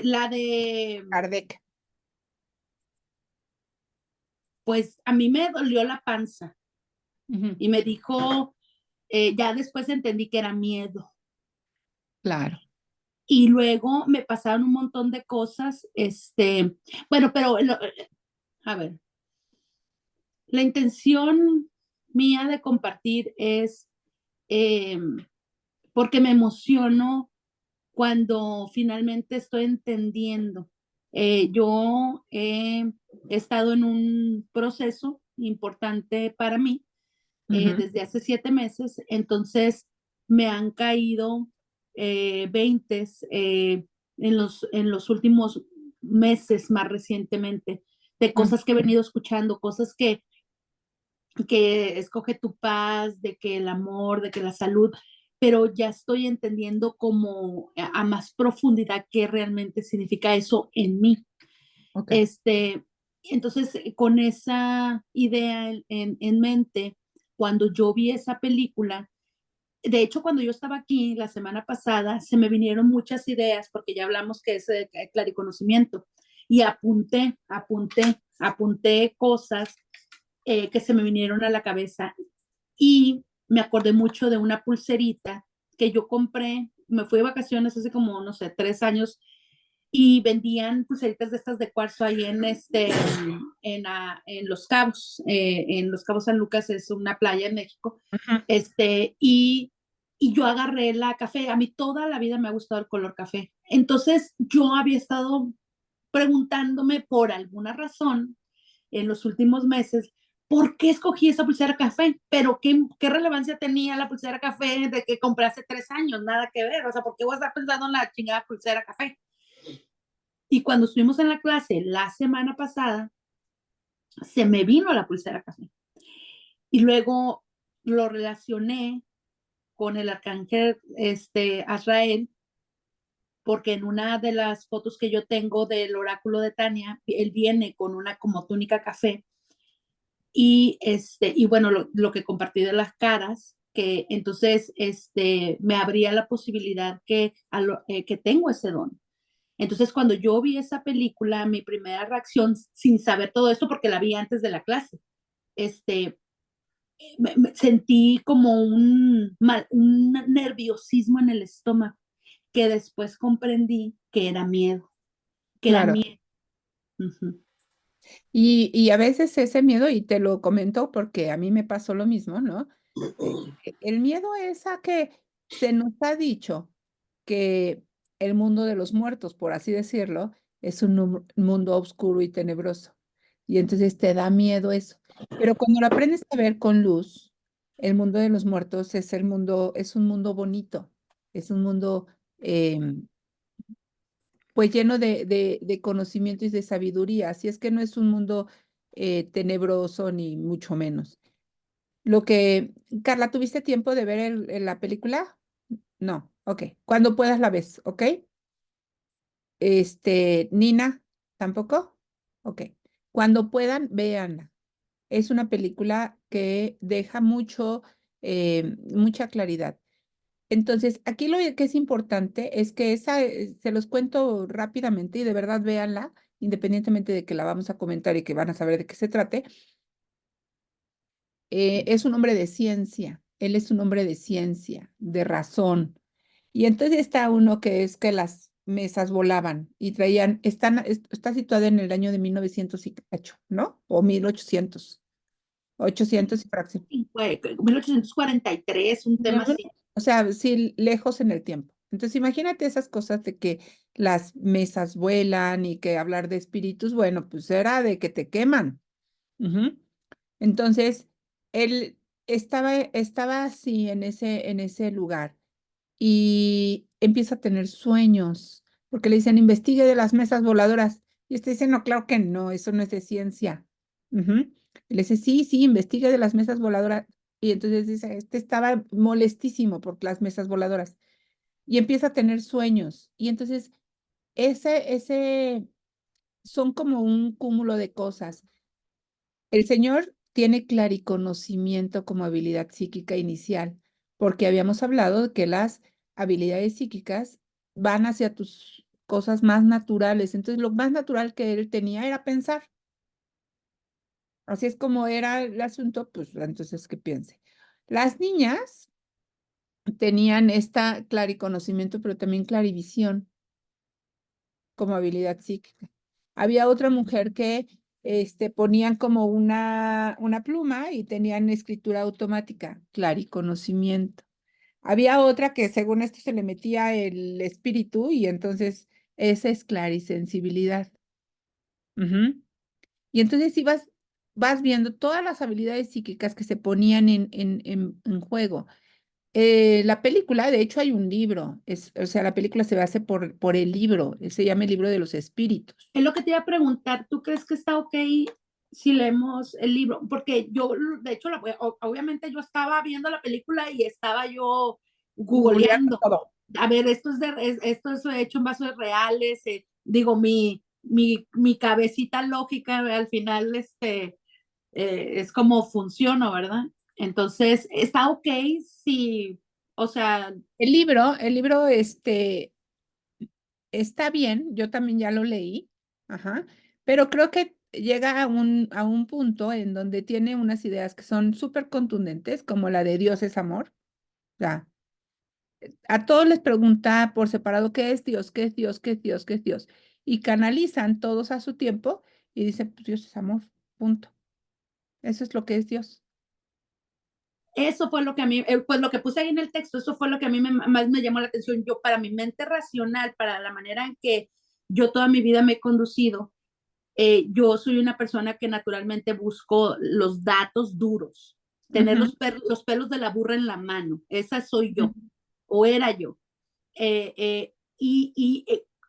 La de, Kardec. pues a mí me dolió la panza Ujú, y me dijo, ya después entendí que era miedo. claro. Y luego me pasaron un montón de cosas, bueno, pero, a ver, la intención mía de compartir es eh, porque me emociono cuando finalmente estoy entendiendo. Yo he estado en un proceso importante para mí Ujú, desde hace 7 meses, entonces me han caído veintes en los últimos meses más recientemente de ujú. cosas que he venido escuchando, cosas que escoge tu paz, de que el amor, de que la salud, pero ya estoy entendiendo como a más profundidad qué realmente significa eso en mí. Ok. Este, entonces, con esa idea en mente, cuando yo vi esa película, de hecho, cuando yo estaba aquí la semana pasada, se me vinieron muchas ideas, porque ya hablamos que es clariconocimiento, y apunté cosas que se me vinieron a la cabeza y me acordé mucho de una pulserita que yo compré, me fui de vacaciones hace como, no sé, 3 años y vendían pulseritas de estas de cuarzo ahí en Los Cabos, en Los Cabos San Lucas es una playa en México, Ujú. este, y, y yo agarré la café, a mí toda la vida me ha gustado el color café, entonces yo había estado preguntándome por alguna razón en los últimos meses, ¿por qué escogí esa pulsera café? Pero ¿qué relevancia tenía la pulsera café de que compré hace 3 años? Nada que ver, o sea, ¿por qué voy a estar pensando en la chingada pulsera café? Y cuando estuvimos en la clase la semana pasada, se me vino la pulsera café. Y luego lo relacioné con el arcángel Azrael, porque en una de las fotos que yo tengo del oráculo de Tania, él viene con una como túnica café y bueno, lo que compartí de las caras, que entonces me abría la posibilidad que tengo ese don. Entonces, cuando yo vi esa película, mi primera reacción, sin saber todo esto, porque la vi antes de la clase, este, me sentí como un nerviosismo en el estómago, que después comprendí que era miedo, que era Claro. miedo. Ujú. Y a veces ese miedo, y te lo comento porque a mí me pasó lo mismo, ¿no? El miedo es a que se nos ha dicho que el mundo de los muertos, por así decirlo, es un mundo oscuro y tenebroso. Y entonces te da miedo eso. Pero cuando lo aprendes a ver con luz, el mundo de los muertos es el mundo, es un mundo bonito, es un mundo pues lleno de conocimiento y de sabiduría. Así es que no es un mundo tenebroso ni mucho menos. Lo que, Carla, ¿tuviste tiempo de ver la película? No, ok. Cuando puedas la ves, ¿ok? Nina, ¿tampoco? Ok. Cuando puedan, véanla. Es una película que deja mucha claridad. Entonces, aquí lo que es importante es que se los cuento rápidamente y de verdad véanla, independientemente de que la vamos a comentar y que van a saber de qué se trate. Es un hombre de ciencia, él es un hombre de ciencia, de razón. Y entonces está uno que es que las mesas volaban y está situada en el año de 1900 y cacho, ¿no? O 1800, 800 y fracción. 1843, un No, tema así. o sea, sí, lejos en el tiempo. Entonces, imagínate esas cosas de que las mesas vuelan y que hablar de espíritus, bueno, pues era de que te queman. Ujú. Entonces, él estaba así en ese lugar y empieza a tener sueños, porque le dicen, investigue de las mesas voladoras. Y este dice, no, claro que no, eso no es de ciencia. Ujú. Y le dice, sí, sí, investigue de las mesas voladoras. Y entonces dice, este estaba molestísimo por las mesas voladoras. Y empieza a tener sueños. Y entonces, ese son como un cúmulo de cosas. El señor tiene clariconocimiento como habilidad psíquica inicial, porque habíamos hablado de que las habilidades psíquicas van hacia tus cosas más naturales. Entonces, lo más natural que él tenía era pensar. Así es como era el asunto, pues entonces que piense. Las niñas tenían esta clariconocimiento, pero también clarivisión como habilidad psíquica. Había otra mujer que ponían como una pluma y tenían escritura automática, clariconocimiento. Había otra que según esto se le metía el espíritu y entonces esa es clarisensibilidad. Ujú. Y entonces vas viendo todas las habilidades psíquicas que se ponían en juego. La película, de hecho, hay un libro, o sea, la película se basa por el libro, se llama el libro de los espíritus. Es lo que te iba a preguntar, ¿tú crees que está ok si leemos el libro? Porque yo, de hecho, obviamente yo estaba viendo la película y estaba yo Googleando googleando. todo. A ver, esto es hecho en bases reales, digo, mi cabecita lógica al final es como funciona, ¿verdad? Entonces, está ok si, o sea, El libro, está bien, yo también ya lo leí, ajá, pero creo que llega a un punto en donde tiene unas ideas que son súper contundentes, como la de Dios es amor. O sea, a todos les pregunta por separado qué es Dios, qué es Dios, qué es Dios, qué es Dios. Y canalizan todos a su tiempo y dicen, pues Dios es amor, punto. Eso es lo que es Dios. eso fue lo que a mí, pues lo que puse ahí en el texto, eso fue lo que a mí más me llamó la atención. Yo, para mi mente racional, para la manera en que yo toda mi vida me he conducido, yo soy una persona que naturalmente busco los datos duros, tener Ujú, los pelos de la burra en la mano. Esa soy ujú, yo, o era yo.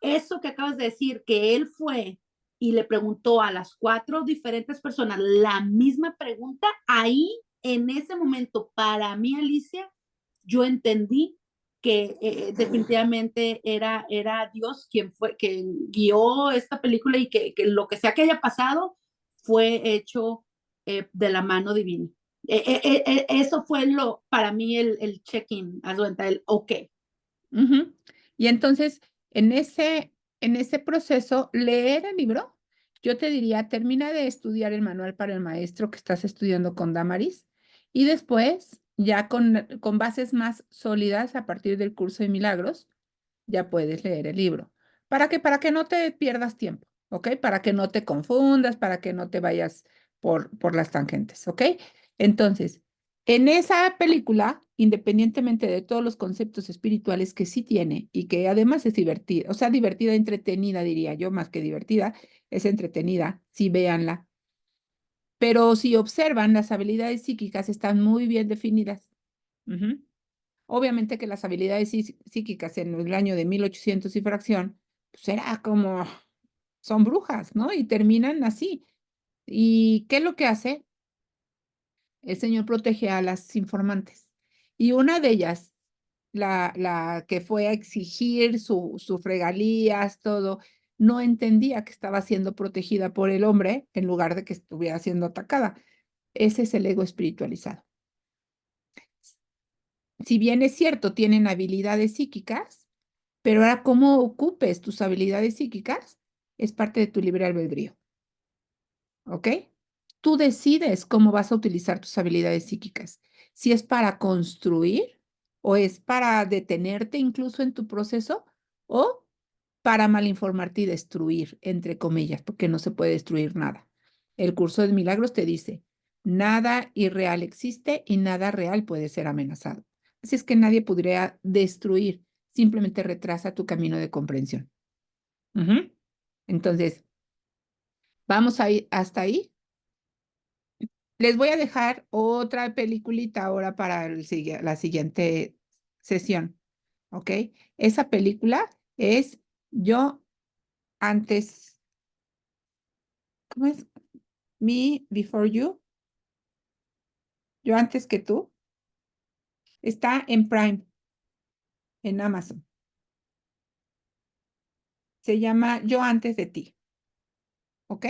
Eso que acabas de decir, que él fue y le preguntó a las 4 diferentes personas la misma pregunta, ahí en ese momento, para mí, Alicia, yo entendí que definitivamente era Dios quien fue, quien guió esta película y que lo que sea que haya pasado fue hecho de la mano divina. Eso fue para mí el check-in, el ok. ujú. Y entonces, en ese proceso, leer el libro, yo te diría, termina de estudiar el manual para el maestro que estás estudiando con Damaris y después, ya con bases más sólidas a partir del curso de milagros, ya puedes leer el libro. ¿Para qué? Para que no te pierdas tiempo, ¿ok? Para que no te confundas, para que no te vayas por las tangentes, ¿ok? Entonces, en esa película, independientemente de todos los conceptos espirituales que sí tiene y que además es divertida, o sea, divertida, entretenida, diría yo, más que divertida, es entretenida, sí, véanla. Pero si observan, las habilidades psíquicas están muy bien definidas. Ujú. Obviamente que las habilidades psíquicas en el año de 1800 y fracción, pues era como, son brujas, ¿no? Y terminan así. ¿Y qué es lo que hace? El Señor protege a las informantes. Y una de ellas, la que fue a exigir sus regalías, todo, no entendía que estaba siendo protegida por el hombre en lugar de que estuviera siendo atacada. Ese es el ego espiritualizado. Si bien es cierto, tienen habilidades psíquicas, pero ahora cómo ocupes tus habilidades psíquicas es parte de tu libre albedrío, ¿ok? Tú decides cómo vas a utilizar tus habilidades psíquicas. Si es para construir o es para detenerte incluso en tu proceso o para malinformarte y destruir, entre comillas, porque no se puede destruir nada. El curso de milagros te dice, nada irreal existe y nada real puede ser amenazado. Así es que nadie podría destruir, simplemente retrasa tu camino de comprensión. Ujú. Entonces, vamos a ir hasta ahí. Les voy a dejar otra peliculita ahora para la siguiente sesión, ¿ok? Esa película es Yo antes, ¿cómo es? Me Before You, Yo antes que tú. Está en Prime, en Amazon. Se llama Yo antes de ti, ¿ok?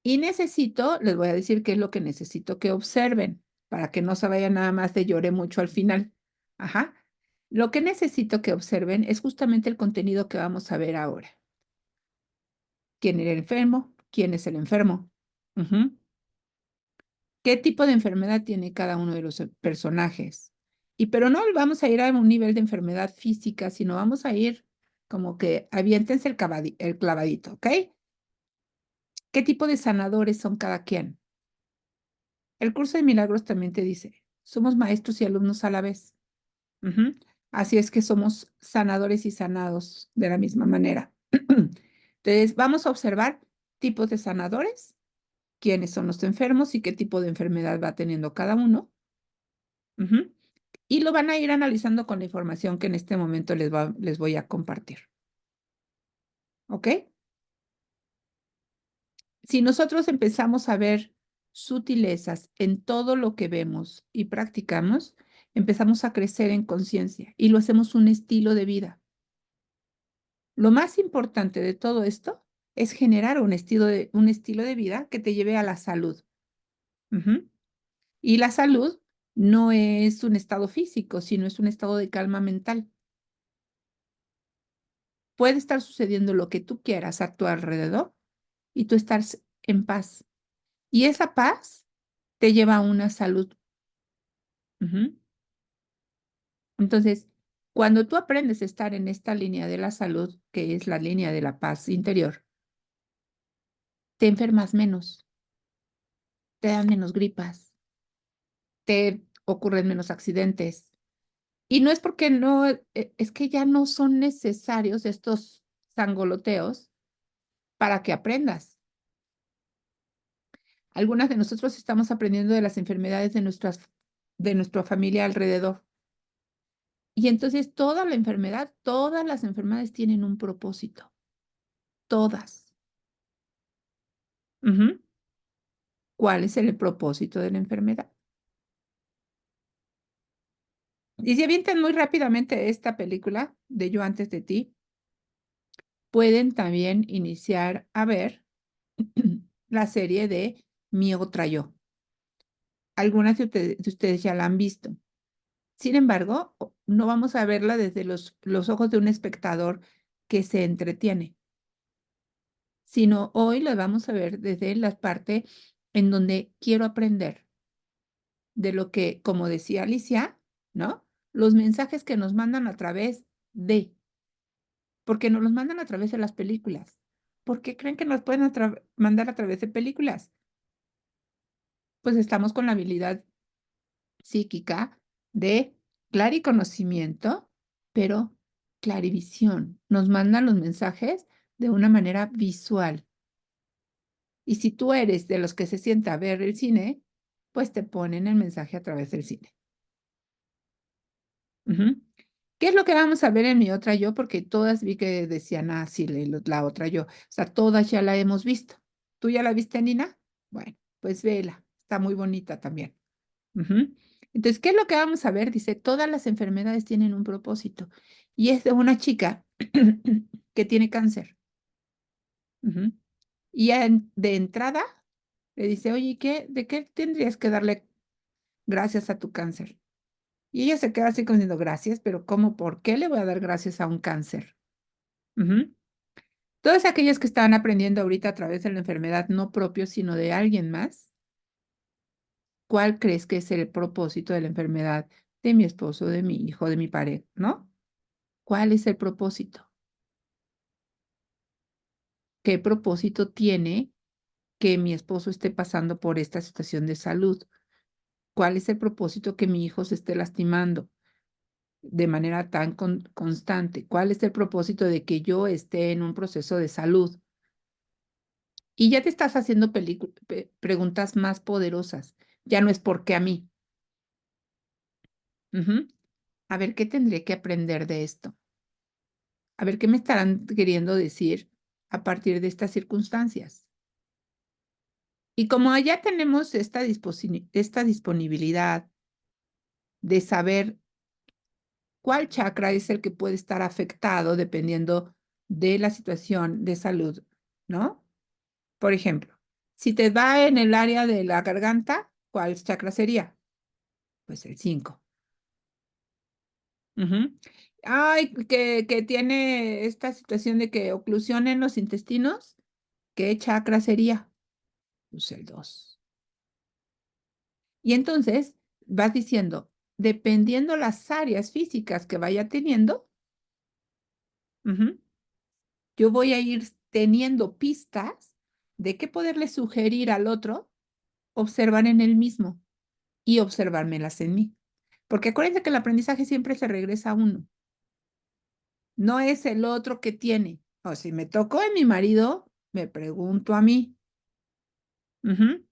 Y les voy a decir qué es lo que necesito que observen para que no se vayan nada más de lloré mucho al final. Ajá. Lo que necesito que observen es justamente el contenido que vamos a ver ahora. ¿Quién era el enfermo? ¿Quién es el enfermo? Ujú. ¿Qué tipo de enfermedad tiene cada uno de los personajes? Pero no vamos a ir a un nivel de enfermedad física, sino vamos a ir como que aviéntense el clavadito, ¿ok? ¿Qué tipo de sanadores son cada quien? El curso de milagros también te dice, somos maestros y alumnos a la vez. Ujú. Así es que somos sanadores y sanados de la misma manera. Entonces, vamos a observar tipos de sanadores, quiénes son los enfermos y qué tipo de enfermedad va teniendo cada uno. Ujú. Y lo van a ir analizando con la información que en este momento les voy a compartir. ¿Ok? Si nosotros empezamos a ver sutilezas en todo lo que vemos y practicamos, empezamos a crecer en conciencia y lo hacemos un estilo de vida. Lo más importante de todo esto es generar un estilo de vida que te lleve a la salud. Ujú. Y la salud no es un estado físico, sino es un estado de calma mental. Puede estar sucediendo lo que tú quieras a tu alrededor y tú estás en paz. Y esa paz te lleva a una salud. Ujú. Entonces, cuando tú aprendes a estar en esta línea de la salud, que es la línea de la paz interior, te enfermas menos, te dan menos gripas, te ocurren menos accidentes. Y no es porque no, es que ya no son necesarios estos sangoloteos para que aprendas. Algunas de nosotros estamos aprendiendo de las enfermedades de nuestra familia alrededor. Y entonces todas las enfermedades tienen un propósito, todas. Ujú. ¿Cuál es el propósito de la enfermedad? Y si avientan muy rápidamente esta película de Yo antes de ti, pueden también iniciar a ver la serie de Mi otra yo. Algunas de ustedes ya la han visto. Sin embargo, no vamos a verla desde los ojos de un espectador que se entretiene, sino hoy la vamos a ver desde la parte en donde quiero aprender de lo que, como decía Alicia, ¿no? Los mensajes que nos mandan a través de, porque nos los mandan a través de las películas. ¿Por qué creen que nos pueden mandar a través de películas? Pues estamos con la habilidad psíquica de clariconocimiento, pero clarivisión. Nos mandan los mensajes de una manera visual. Y si tú eres de los que se sienta a ver el cine, pues te ponen el mensaje a través del cine. Ujú. ¿Qué es lo que vamos a ver en Mi otra yo? Porque todas vi que decían, ah, sí, la otra yo. O sea, todas ya la hemos visto. ¿Tú ya la viste, Nina? Bueno, pues vela. Está muy bonita también. Ujú. Entonces, ¿qué es lo que vamos a ver? Dice, todas las enfermedades tienen un propósito. Y es de una chica que tiene cáncer. Ujú. Y de entrada le dice, oye, ¿de qué tendrías que darle gracias a tu cáncer? Y ella se queda así como diciendo, gracias, pero ¿cómo? ¿Por qué le voy a dar gracias a un cáncer? Ujú. Todas aquellas que están aprendiendo ahorita a través de la enfermedad no propio, sino de alguien más, ¿cuál crees que es el propósito de la enfermedad de mi esposo, de mi hijo, de mi pareja, ¿no? ¿Cuál es el propósito? ¿Qué propósito tiene que mi esposo esté pasando por esta situación de salud? ¿Cuál es el propósito que mi hijo se esté lastimando de manera tan constante? ¿Cuál es el propósito de que yo esté en un proceso de salud? Y ya te estás haciendo preguntas más poderosas. Ya no es por qué a mí. Ujú. A ver, ¿qué tendré que aprender de esto? A ver, ¿qué me estarán queriendo decir a partir de estas circunstancias? Y como allá tenemos esta disponibilidad de saber cuál chakra es el que puede estar afectado dependiendo de la situación de salud, ¿no? Por ejemplo, si te va en el área de la garganta, ¿cuál chakra sería? Pues el 5. Ujú. Ay, que tiene esta situación de que oclusión en los intestinos, ¿qué chakra sería? Pues el 2. Y entonces vas diciendo, dependiendo las áreas físicas que vaya teniendo, ujú, yo voy a ir teniendo pistas de qué poderle sugerir al otro, observar en él mismo y observármelas en mí. Porque acuérdense que el aprendizaje siempre se regresa a uno, no es el otro que tiene. O si me tocó en mi marido, me pregunto a mí. Ujú.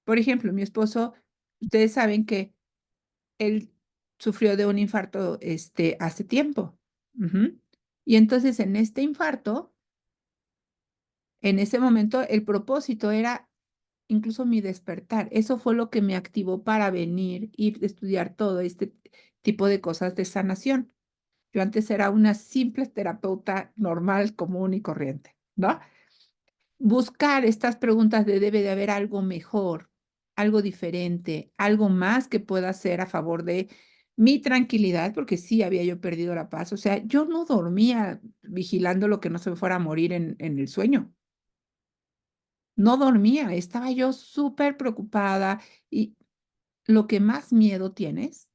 Por ejemplo, mi esposo, ustedes saben que él sufrió de un infarto, hace tiempo. Ujú. Y entonces en este infarto, en ese momento, el propósito era incluso mi despertar. Eso fue lo que me activó para venir y estudiar todo este tipo de cosas de sanación. Yo antes era una simple terapeuta normal, común y corriente, ¿no? Buscar estas preguntas de debe de haber algo mejor, algo diferente, algo más que pueda hacer a favor de mi tranquilidad, porque sí había yo perdido la paz. O sea, yo no dormía vigilando lo que no se me fuera a morir en el sueño. No dormía, estaba yo súper preocupada y lo que más miedo tienes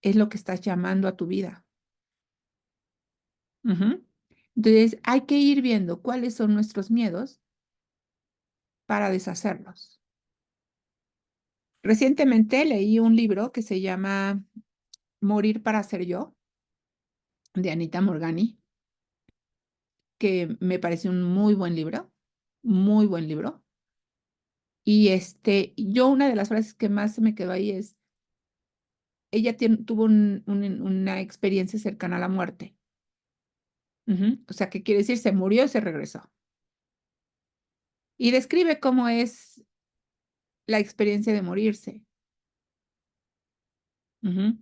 es lo que estás llamando a tu vida. Ujú. Entonces, hay que ir viendo cuáles son nuestros miedos para deshacerlos. Recientemente leí un libro que se llama Morir para ser yo, de Anita Morgani, que me pareció un muy buen libro. Y yo una de las frases que más se me quedó ahí es, ella tuvo una experiencia cercana a la muerte. Ujú. O sea, ¿qué quiere decir? Se murió y se regresó. Y describe cómo es la experiencia de morirse. Ujú.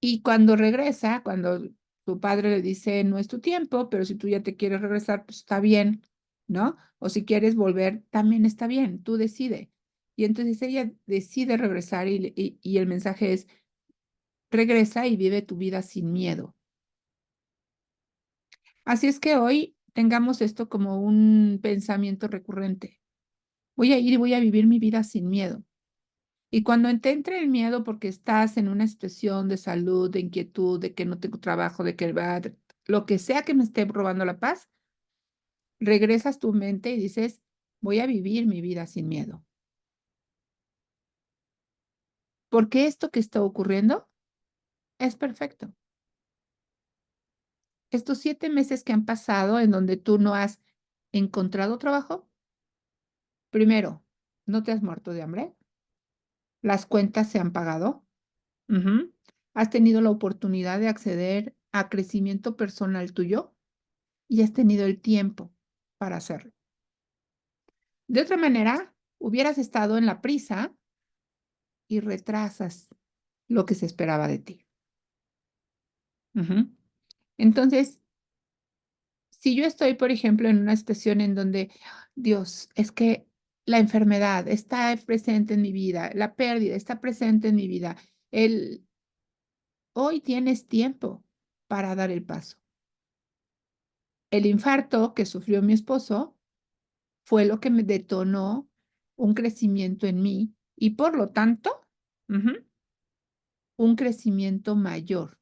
Y cuando regresa, cuando tu padre le dice: "No es tu tiempo, pero si tú ya te quieres regresar, pues está bien", ¿no? O si quieres volver, también está bien, tú decide. Y entonces ella decide regresar y el mensaje es: "Regresa y vive tu vida sin miedo". Así es que hoy tengamos esto como un pensamiento recurrente. Voy a ir y voy a vivir mi vida sin miedo. Y cuando te entre el miedo porque estás en una situación de salud, de inquietud, de que no tengo trabajo, de que lo que sea que me esté robando la paz, regresas tu mente y dices, voy a vivir mi vida sin miedo. Porque esto que está ocurriendo es perfecto. Estos 7 meses que han pasado en donde tú no has encontrado trabajo, primero, no te has muerto de hambre, las cuentas se han pagado, ujú, has tenido la oportunidad de acceder a crecimiento personal tuyo y has tenido el tiempo para hacerlo. De otra manera, hubieras estado en la prisa y retrasas lo que se esperaba de ti. Ujú. Entonces, si yo estoy, por ejemplo, en una situación en donde, Dios, es que la enfermedad está presente en mi vida, la pérdida está presente en mi vida, el, hoy tienes tiempo para dar el paso. El infarto que sufrió mi esposo fue lo que me detonó un crecimiento en mí y por lo tanto, ujú, un crecimiento mayor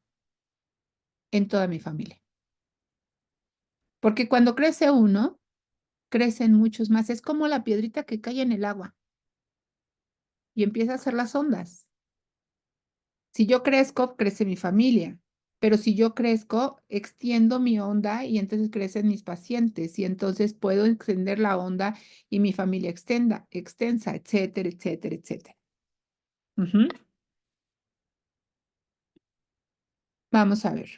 en toda mi familia. Porque cuando crece uno, crecen muchos más. Es como la piedrita que cae en el agua y empieza a hacer las ondas. Si yo crezco, crece mi familia. Pero si yo crezco, extiendo mi onda y entonces crecen mis pacientes y entonces puedo extender la onda y mi familia extensa, etcétera, etcétera, etcétera. Ujú. Vamos a ver.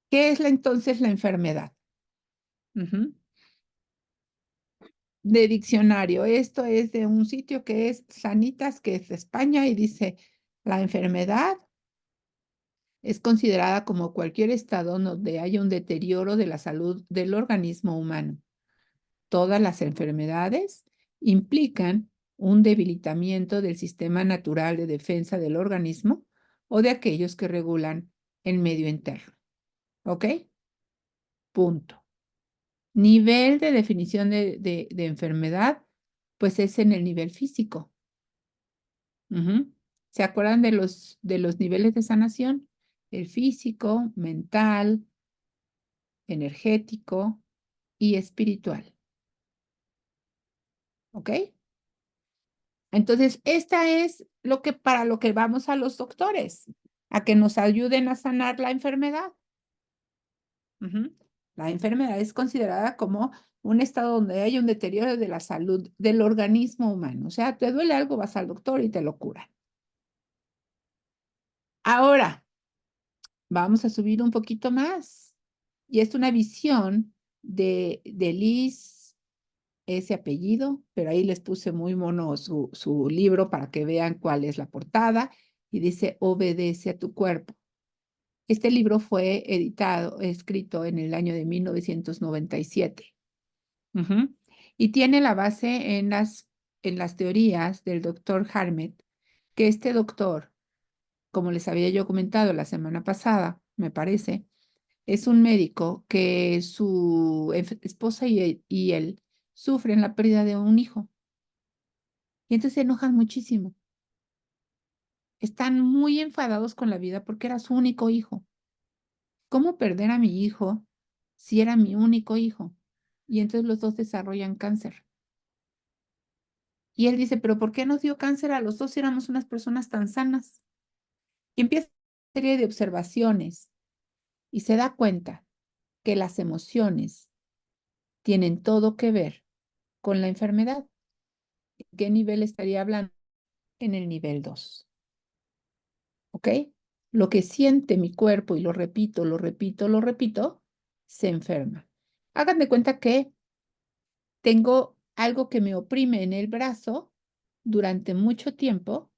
¿Qué es entonces la enfermedad? Ujú. De diccionario. Esto es de un sitio que es Sanitas, que es de España, y dice, la enfermedad es considerada como cualquier estado donde haya un deterioro de la salud del organismo humano, Todas las enfermedades implican un debilitamiento del sistema natural de defensa del organismo o de aquellos que regulan el medio interno. ¿Ok? Punto. Nivel de definición de enfermedad, pues es en el nivel físico. ¿Se acuerdan de los niveles de sanación? El físico, mental, energético y espiritual. ¿Ok? Entonces, esta es para lo que vamos a los doctores, a que nos ayuden a sanar la enfermedad. La enfermedad es considerada como un estado donde hay un deterioro de la salud del organismo humano. O sea, te duele algo, vas al doctor y te lo cura. Ahora, vamos a subir un poquito más. Y es una visión de Liz, ese apellido, pero ahí les puse muy mono su libro para que vean cuál es la portada. Y dice, obedece a tu cuerpo. Este libro fue escrito en el año de 1997. Y tiene la base en las teorías del doctor Harmet, que este doctor, como les había yo comentado la semana pasada, me parece, es un médico que su esposa y él sufren la pérdida de un hijo. Y entonces se enojan muchísimo. Están muy enfadados con la vida porque era su único hijo. ¿Cómo perder a mi hijo si era mi único hijo? Y entonces los dos desarrollan cáncer. Y él dice, pero ¿por qué nos dio cáncer a los dos si éramos unas personas tan sanas? Y empieza una serie de observaciones y se da cuenta que las emociones tienen todo que ver con la enfermedad. ¿En qué nivel estaría hablando? En el nivel 2. ¿Ok? Lo que siente mi cuerpo, y lo repito, lo repito, lo repito, se enferma. Hagan de cuenta que tengo algo que me oprime en el brazo durante mucho tiempo.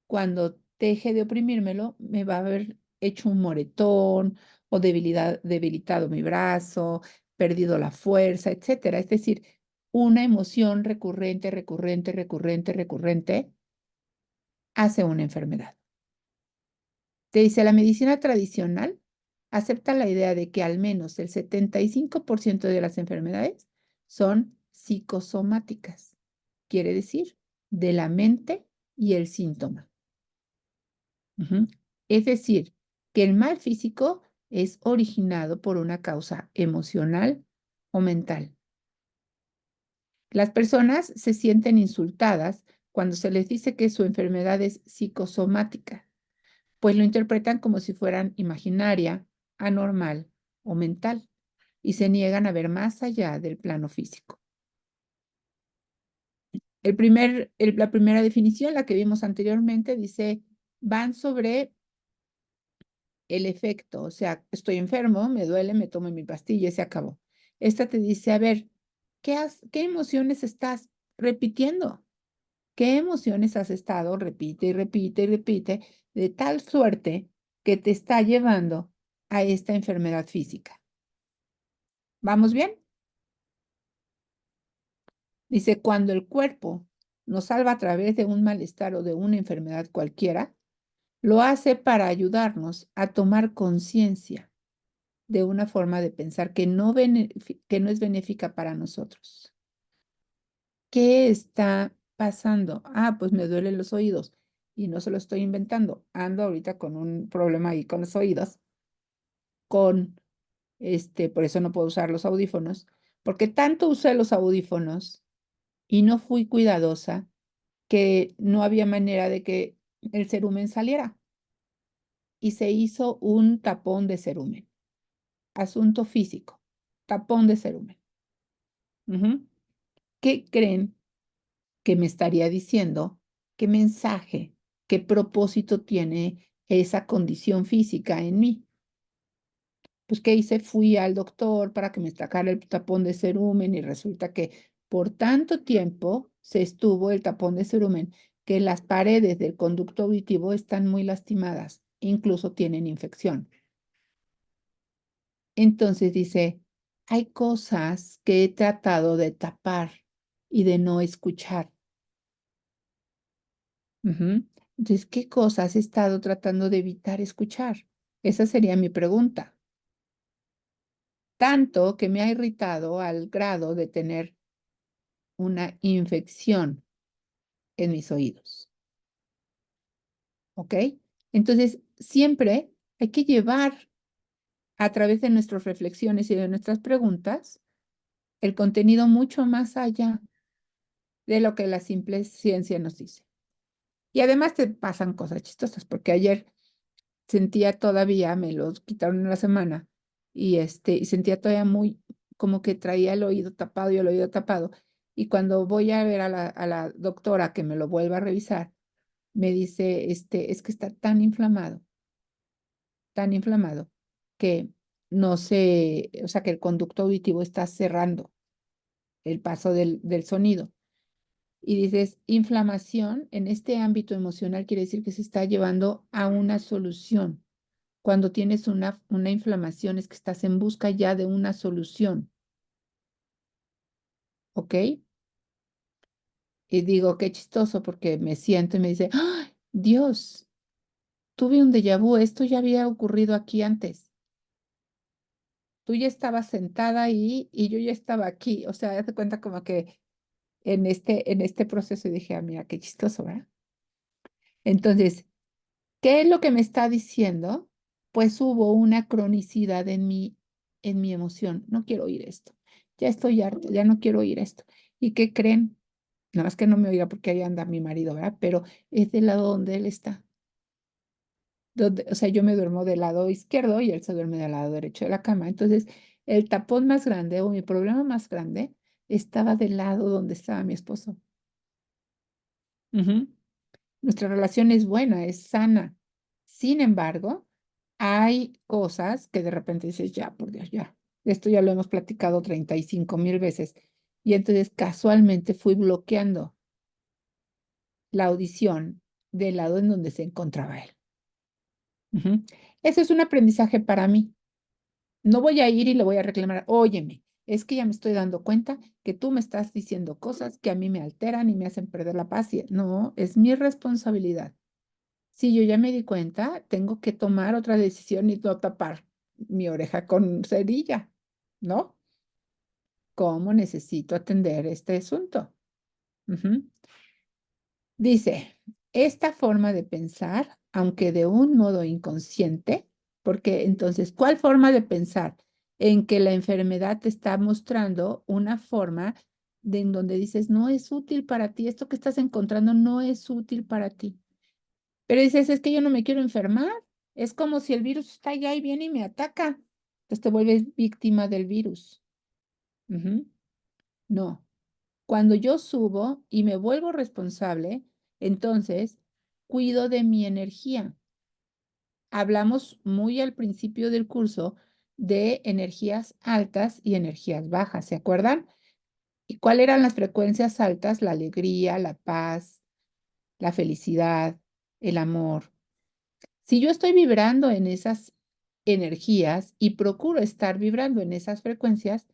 Cuando deje de oprimírmelo, me va a haber hecho un moretón o debilitado mi brazo, perdido la fuerza, etcétera. Es decir, una emoción recurrente, recurrente, recurrente, recurrente hace una enfermedad. Te dice, la medicina tradicional acepta la idea de que al menos el 75% de las enfermedades son psicosomáticas, quiere decir, de la mente y el síntoma. Es decir, que el mal físico es originado por una causa emocional o mental. Las personas se sienten insultadas cuando se les dice que su enfermedad es psicosomática, pues lo interpretan como si fueran imaginaria, anormal o mental, y se niegan a ver más allá del plano físico. La primera definición, la que vimos anteriormente, dice, van sobre el efecto, o sea, estoy enfermo, me duele, me tomo mi pastilla y se acabó. Esta te dice, a ver, ¿qué emociones estás repitiendo? ¿Qué emociones has estado? Repite y repite y repite, de tal suerte que te está llevando a esta enfermedad física. ¿Vamos bien? Dice, cuando el cuerpo nos salva a través de un malestar o de una enfermedad cualquiera, lo hace para ayudarnos a tomar conciencia de una forma de pensar que no es benéfica para nosotros. ¿Qué está pasando? Ah, pues me duelen los oídos y no se lo estoy inventando. Ando ahorita con un problema ahí con los oídos, por eso no puedo usar los audífonos, porque tanto usé los audífonos y no fui cuidadosa que no había manera de que el cerumen saliera y se hizo un tapón de cerumen. Asunto físico, tapón de cerumen. ¿Qué creen que me estaría diciendo? ¿Qué mensaje, qué propósito tiene esa condición física en mí? Pues, ¿qué hice? Fui al doctor para que me sacara el tapón de cerumen y resulta que por tanto tiempo se estuvo el tapón de cerumen que las paredes del conducto auditivo están muy lastimadas, incluso tienen infección. Entonces dice, hay cosas que he tratado de tapar y de no escuchar. Ujú. Entonces, ¿qué cosas he estado tratando de evitar escuchar? Esa sería mi pregunta. Tanto que me ha irritado al grado de tener una infección en mis oídos, ¿ok? Entonces, siempre hay que llevar a través de nuestras reflexiones y de nuestras preguntas el contenido mucho más allá de lo que la simple ciencia nos dice. Y además te pasan cosas chistosas, porque ayer sentía todavía, me los quitaron en la semana, y sentía todavía muy, como que traía el oído tapado y el oído tapado. Y cuando voy a ver a la doctora que me lo vuelva a revisar, me dice, es que está tan inflamado, que no sé, o sea, que el conducto auditivo está cerrando el paso del sonido. Y dices, inflamación en este ámbito emocional quiere decir que se está llevando a una solución. Cuando tienes una inflamación es que estás en busca ya de una solución, ¿ok? Y digo, qué chistoso porque me siento y me dice, ¡ay, Dios! Tuve un déjà vu, esto ya había ocurrido aquí antes. Tú ya estabas sentada ahí y yo ya estaba aquí. O sea, te cuenta como que en este proceso y dije, ah, mira, qué chistoso, ¿verdad? Entonces, ¿qué es lo que me está diciendo? Pues hubo una cronicidad en mi emoción. No quiero oír esto. Ya estoy harta, ya no quiero oír esto. ¿Y qué creen? Nada más que no me oiga porque ahí anda mi marido, ¿verdad? Pero es del lado donde él está. O sea, yo me duermo del lado izquierdo y él se duerme del lado derecho de la cama. Entonces, el tapón más grande o mi problema más grande estaba del lado donde estaba mi esposo. Ujú. Nuestra relación es buena, es sana. Sin embargo, hay cosas que de repente dices, ya, por Dios, ya. Esto ya lo hemos platicado 35,000 veces. Y entonces casualmente fui bloqueando la audición del lado en donde se encontraba él. Ujú. Eso es un aprendizaje para mí. No voy a ir y le voy a reclamar, óyeme, es que ya me estoy dando cuenta que tú me estás diciendo cosas que a mí me alteran y me hacen perder la paz. No, es mi responsabilidad. Si yo ya me di cuenta, tengo que tomar otra decisión y no tapar mi oreja con cerilla, ¿no? ¿Cómo necesito atender este asunto? Ujú. Dice, esta forma de pensar, aunque de un modo inconsciente, porque entonces, ¿cuál forma de pensar? En que la enfermedad te está mostrando una forma de en donde dices, no es útil para ti, esto que estás encontrando no es útil para ti. Pero dices, es que yo no me quiero enfermar. Es como si el virus está allá y viene y me ataca. Entonces te vuelves víctima del virus. Ujú. No. Cuando yo subo y me vuelvo responsable, entonces cuido de mi energía. Hablamos muy al principio del curso de energías altas y energías bajas, ¿se acuerdan? ¿Y cuáles eran las frecuencias altas? La alegría, la paz, la felicidad, el amor. Si yo estoy vibrando en esas energías y procuro estar vibrando en esas frecuencias,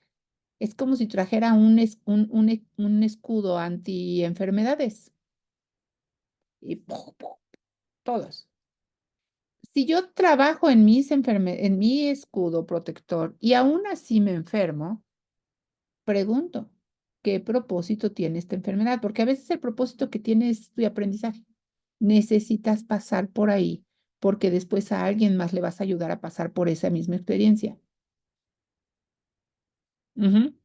es como si trajera un escudo anti-enfermedades y todos. Si yo trabajo en mi escudo protector y aún así me enfermo, pregunto, ¿qué propósito tiene esta enfermedad? Porque a veces el propósito que tiene es tu aprendizaje. Necesitas pasar por ahí porque después a alguien más le vas a ayudar a pasar por esa misma experiencia. Ujú.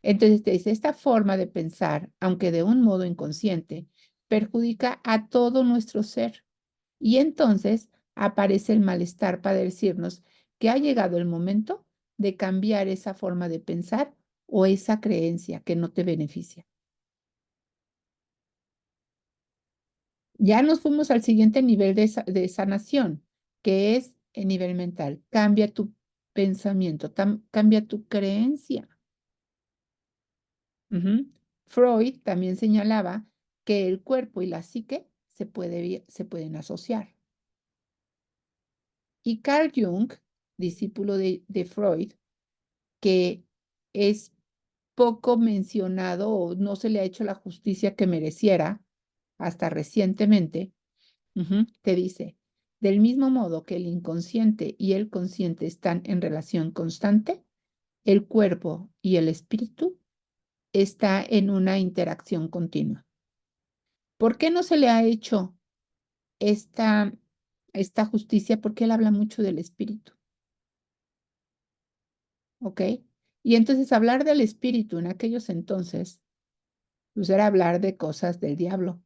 Entonces te dice, esta forma de pensar, aunque de un modo inconsciente, perjudica a todo nuestro ser. Y entonces aparece el malestar para decirnos que ha llegado el momento de cambiar esa forma de pensar o esa creencia que no te beneficia. Ya nos fuimos al siguiente nivel de sanación, que es el nivel mental. Cambia tu pensamiento, cambia tu creencia. Ujú. Freud también señalaba que el cuerpo y la psique se pueden asociar. Y Carl Jung, discípulo de Freud, que es poco mencionado o no se le ha hecho la justicia que mereciera hasta recientemente. Te dice, del mismo modo que el inconsciente y el consciente están en relación constante, el cuerpo y el espíritu está en una interacción continua. ¿Por qué no se le ha hecho esta, esta justicia? Porque él habla mucho del espíritu, ¿ok? Y entonces hablar del espíritu en aquellos entonces, pues era hablar de cosas del diablo.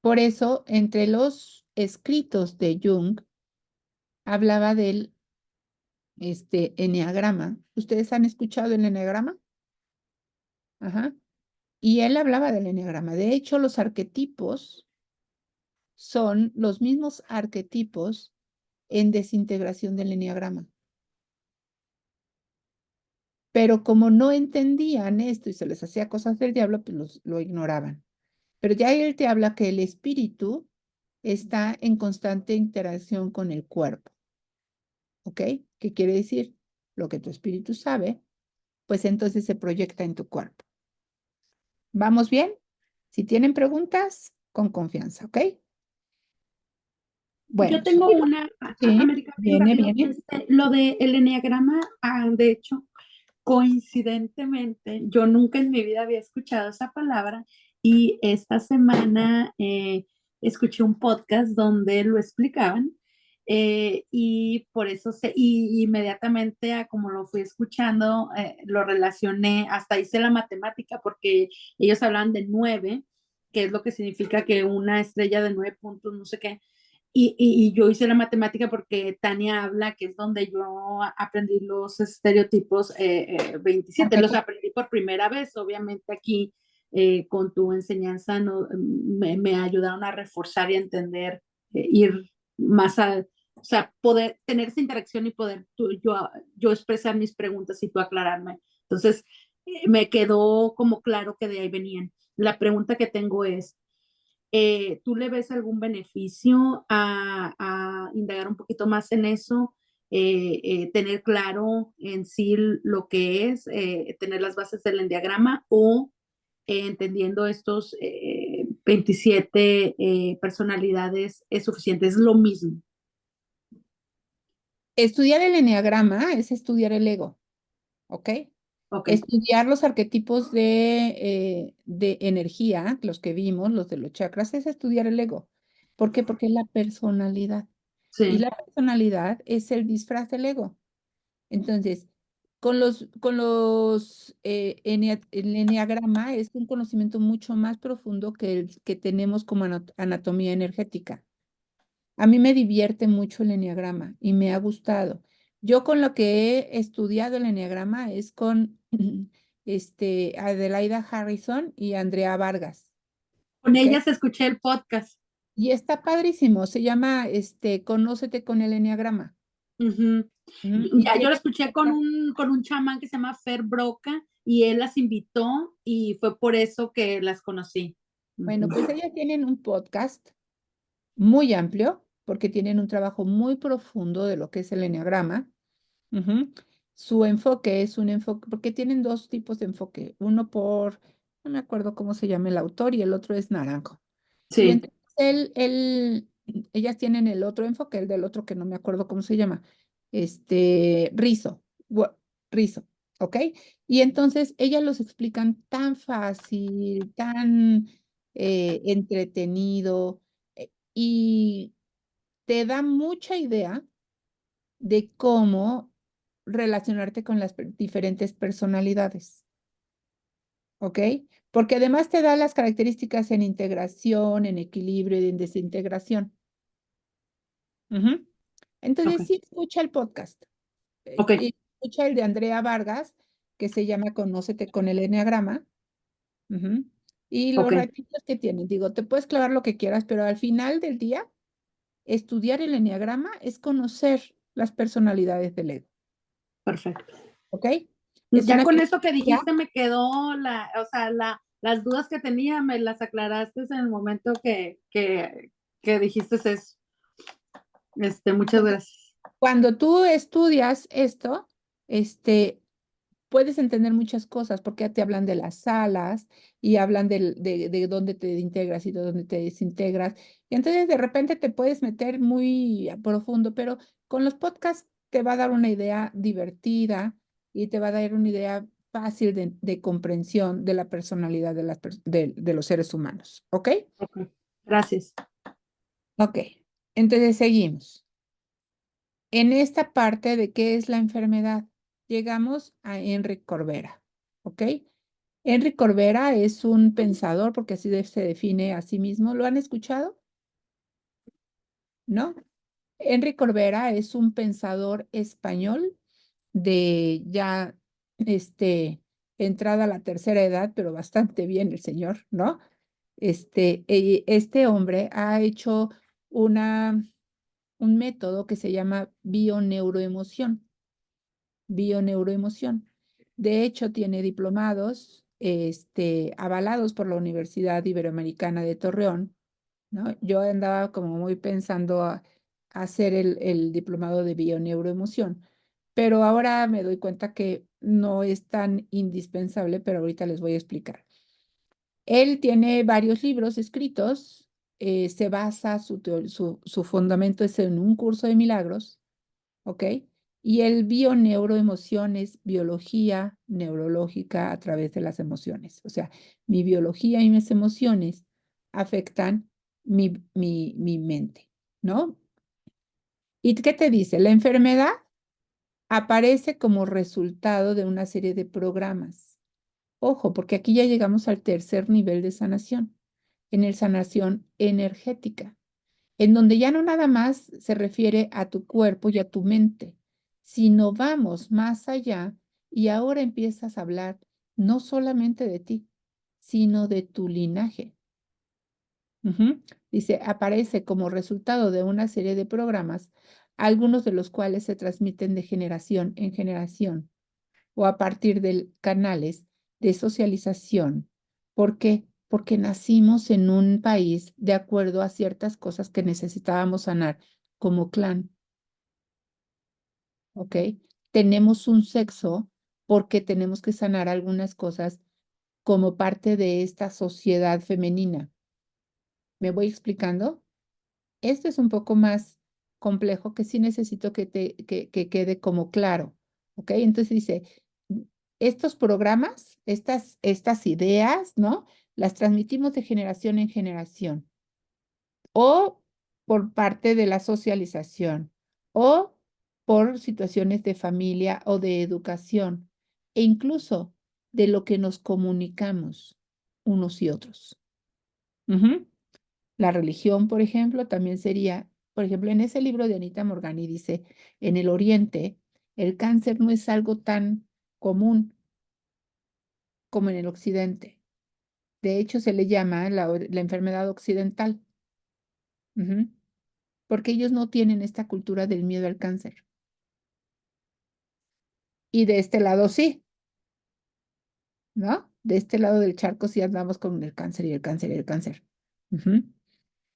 Por eso, entre los escritos de Jung, hablaba del eneagrama. ¿Ustedes han escuchado el eneagrama? Ajá. Y él hablaba del eneagrama. De hecho, los arquetipos son los mismos arquetipos en desintegración del eneagrama. Pero como no entendían esto y se les hacía cosas del diablo, pues lo ignoraban. Pero ya él te habla que el espíritu está en constante interacción con el cuerpo. ¿Ok? ¿Qué quiere decir? Lo que tu espíritu sabe, pues entonces se proyecta en tu cuerpo. ¿Vamos bien? Si tienen preguntas, con confianza, ¿ok? Yo Bueno, tengo una, sí, América, bien viene, rápido. viene. Lo de el eneagrama, de hecho, coincidentemente, yo nunca en mi vida había escuchado esa palabra y esta semana escuché un podcast donde lo explicaban y por eso y inmediatamente a como lo fui escuchando, lo relacioné, hasta hice la matemática porque ellos hablan de 9, que es lo que significa que una estrella de 9 puntos, no sé qué, y yo hice la matemática porque Tania habla, que es donde yo aprendí los estereotipos 27, los Arquetipo. aprendí por primera vez, obviamente aquí con tu enseñanza no, me ayudaron a reforzar y a entender, ir más a, o sea, poder tener esa interacción y poder yo expresar mis preguntas y tú aclararme. Entonces, me quedó como claro que de ahí venían. La pregunta que tengo es, ¿tú le ves algún beneficio a indagar un poquito más en eso? Tener claro en sí lo que es, tener las bases del endiagrama o entendiendo estos 27 personalidades es suficiente, es lo mismo. Estudiar el eneagrama es estudiar el ego, ¿ok? Ok, Estudiar los arquetipos de energía, los que vimos, los de los chakras, es estudiar el ego. ¿Por qué? Porque es la personalidad. Y sí. la personalidad es el disfraz del ego. Entonces, el eneagrama es un conocimiento mucho más profundo que el que tenemos como anatomía energética. A mí me divierte mucho el eneagrama y me ha gustado. Yo con lo que he estudiado el eneagrama es con Adelaida Harrison y Andrea Vargas, Con ¿ok? ellas escuché el podcast. Y está padrísimo, se llama Conócete con el eneagrama. Ujú. Y Ya, yo lo tiene escuché con un chamán que se llama Fer Broca y él las invitó y fue por eso que las conocí. bueno, Ujú. pues ellas tienen un podcast muy amplio porque tienen un trabajo muy profundo de lo que es el eneagrama. Ujú. Su enfoque es un enfoque, porque tienen dos tipos de enfoque, uno no me acuerdo cómo se llama el autor y el otro es Naranjo. Y Sí, entonces ellas tienen el otro enfoque, el del otro que no me acuerdo cómo se llama, Rizo, Rizo, ¿ok? Y entonces ellas los explican tan fácil, tan entretenido y te da mucha idea de cómo relacionarte con las diferentes personalidades, ¿ok? Porque además te da las características en integración, en equilibrio y en desintegración. Ujú. ok, Entonces, sí, escucha el podcast. ok, Y escucha el de Andrea Vargas, que se llama Conócete con el Eneagrama. Ujú. Y los ok, ratitos que tienen. Digo, te puedes clavar lo que quieras, pero al final del día, estudiar el Eneagrama es conocer las personalidades del ego, perfecto. ¿ok? Es Ya una con eso que filosofía. dijiste me quedó o sea, las dudas que tenía me las aclaraste en el momento que dijiste eso. Muchas gracias. Cuando tú estudias esto, este, puedes entender muchas cosas, porque ya te hablan de las salas y hablan de dónde te integras y de dónde te desintegras. Y entonces de repente te puedes meter muy a profundo, pero con los podcasts te va a dar una idea divertida y te va a dar una idea fácil de comprensión de la personalidad de los seres humanos. ¿Ok? Ok, gracias. Ok. Entonces seguimos. En esta parte de qué es la enfermedad, llegamos a Enric Corbera, ¿ok? Enric Corbera es un pensador, porque así se define a sí mismo. ¿Lo han escuchado? ¿No? Enric Corbera es un pensador español de ya, entrada a la tercera edad, pero bastante bien el señor, ¿no? Este hombre ha hecho una, un método que se llama bioneuroemoción. Bioneuroemoción. De hecho, tiene diplomados avalados por la Universidad Iberoamericana de Torreón, ¿no? Yo andaba como muy pensando a hacer el diplomado de bioneuroemoción, pero ahora me doy cuenta que no es tan indispensable, pero ahorita les voy a explicar. Él tiene varios libros escritos, se basa, su fundamento es en un curso de milagros, ¿ok? Y el bioneuroemoción es biología neurológica a través de las emociones. O sea, mi biología y mis emociones afectan mi mente, ¿no? ¿Y qué te dice? La enfermedad aparece como resultado de una serie de programas. Ojo, porque aquí ya llegamos al tercer nivel de sanación, en el sanación energética, en donde ya no nada más se refiere a tu cuerpo y a tu mente, sino vamos más allá y ahora empiezas a hablar no solamente de ti, sino de tu linaje. Ujú. Dice, aparece como resultado de una serie de programas, algunos de los cuales se transmiten de generación en generación o a partir de canales de socialización. ¿Por qué? Porque nacimos en un país de acuerdo a ciertas cosas que necesitábamos sanar como clan, ¿ok? Tenemos un sexo porque tenemos que sanar algunas cosas como parte de esta sociedad femenina. ¿Me voy explicando? Esto es un poco más complejo que sí necesito que quede como claro, ¿ok? Entonces dice, estos programas, estas ideas, ¿no? Las transmitimos de generación en generación o por parte de la socialización o por situaciones de familia o de educación e incluso de lo que nos comunicamos unos y otros. Ujú. La religión, por ejemplo, también sería, por ejemplo, en ese libro de Anita Morgani dice, en el Oriente, el cáncer no es algo tan común como en el Occidente. De hecho, se le llama la enfermedad occidental, ujú, porque ellos no tienen esta cultura del miedo al cáncer. Y de este lado sí, ¿no? De este lado del charco sí andamos con el cáncer y el cáncer y el cáncer. Ujú.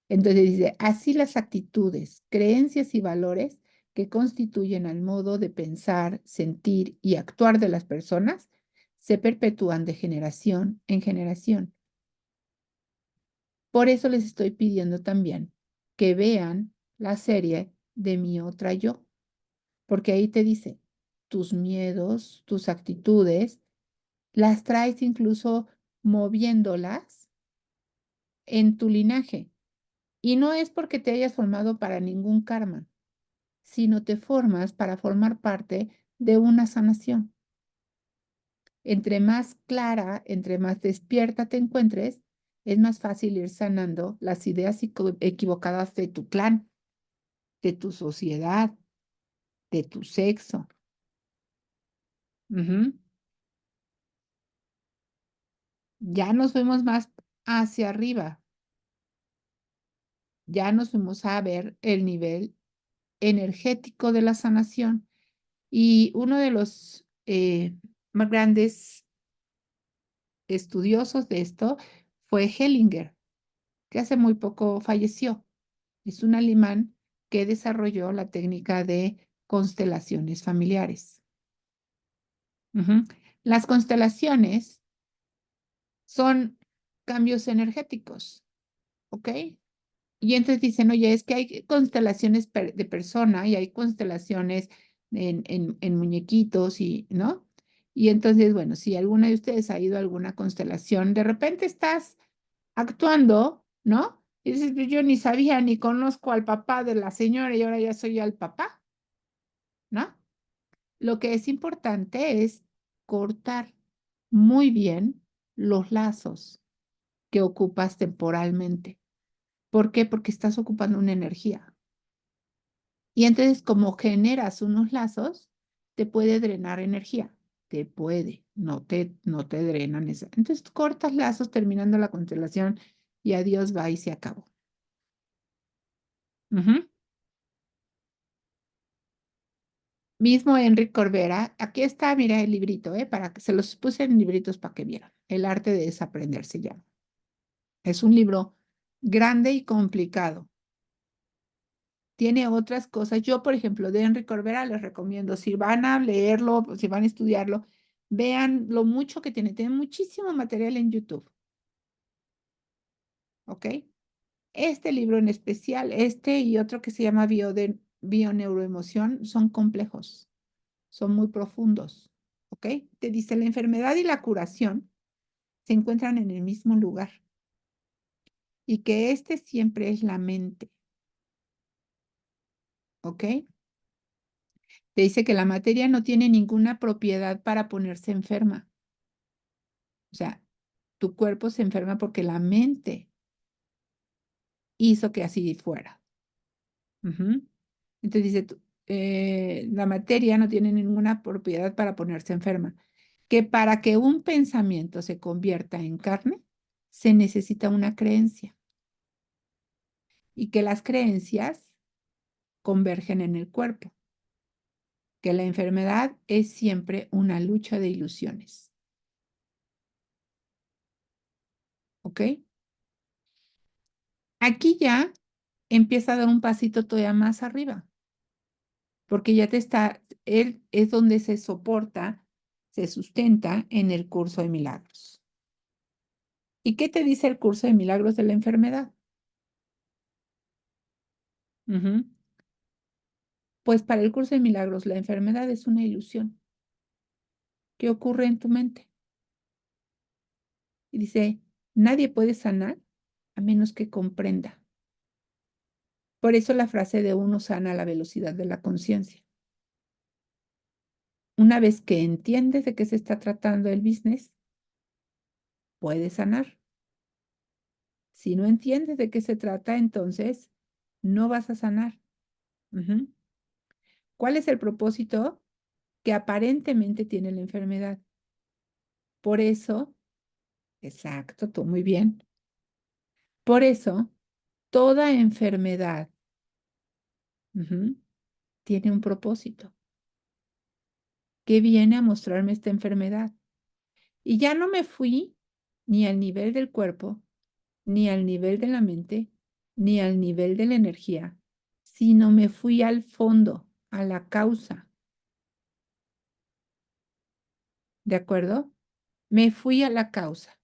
Entonces dice, así las actitudes, creencias y valores que constituyen al modo de pensar, sentir y actuar de las personas se perpetúan de generación en generación. Por eso les estoy pidiendo también que vean la serie de Mi Otra Yo, porque ahí te dice tus miedos, tus actitudes, las traes incluso moviéndolas en tu linaje. Y no es porque te hayas formado para ningún karma, sino te formas para formar parte de una sanación. Entre más clara, entre más despierta te encuentres, es más fácil ir sanando las ideas equivocadas de tu clan, de tu sociedad, de tu sexo. Ujú. Ya nos fuimos más hacia arriba, ya nos fuimos a ver el nivel energético de la sanación. Y uno de los más grandes estudiosos de esto fue Hellinger, que hace muy poco falleció. Es un alemán que desarrolló la técnica de constelaciones familiares. Las constelaciones son cambios energéticos, ¿ok? Y entonces dicen, oye, es que hay constelaciones de persona y hay constelaciones en muñequitos y, ¿no? Y entonces, bueno, si alguno de ustedes ha ido a alguna constelación, de repente estás actuando, ¿no? Y dices, "Pues yo ni sabía ni conozco al papá de la señora y ahora ya soy al papá", ¿no? Lo que es importante es cortar muy bien los lazos que ocupas temporalmente. ¿Por qué? Porque estás ocupando una energía. Y entonces, como generas unos lazos, te puede drenar energía. Te puede, no te drenan esa. Entonces, cortas lazos terminando la constelación y adiós, va y se acabó. Ujú. Mismo Enrique Corbera, aquí está, mira el librito, para que se los puse en libritos para que vieran. El arte de desaprender se llama. Es un libro grande y complicado. Tiene otras cosas. Yo, por ejemplo, de Enrique Corbera les recomiendo, si van a leerlo, si van a estudiarlo, vean lo mucho que tiene. Tiene muchísimo material en YouTube. ¿Ok? Este libro en especial, este y otro que se llama Bioneuroemoción, son complejos, son muy profundos. ¿Ok? Te dice, la enfermedad y la curación se encuentran en el mismo lugar y que este siempre es la mente. ¿Ok? Te dice que la materia no tiene ninguna propiedad para ponerse enferma. O sea, tu cuerpo se enferma porque la mente hizo que así fuera. Entonces dice, la materia no tiene ninguna propiedad para ponerse enferma. Que para que un pensamiento se convierta en carne, se necesita una creencia. Y que las creencias convergen en el cuerpo. Que la enfermedad es siempre una lucha de ilusiones. ¿Ok? Aquí ya empieza a dar un pasito todavía más arriba, porque ya él es donde se soporta, se sustenta en el curso de milagros. ¿Y qué te dice el curso de milagros de la enfermedad? Pues para el curso de milagros, la enfermedad es una ilusión que ocurre en tu mente. Y dice, nadie puede sanar a menos que comprenda. Por eso la frase de uno sana a la velocidad de la conciencia. Una vez que entiendes de qué se está tratando el business, puedes sanar. Si no entiendes de qué se trata, entonces no vas a sanar. ¿Cuál es el propósito que aparentemente tiene la enfermedad? Por eso, exacto, tú muy bien. Por eso, toda enfermedad tiene un propósito. ¿Qué viene a mostrarme esta enfermedad? Y ya no me fui ni al nivel del cuerpo, ni al nivel de la mente, ni al nivel de la energía, sino me fui al fondo, a la causa. ¿De acuerdo? Me fui a la causa.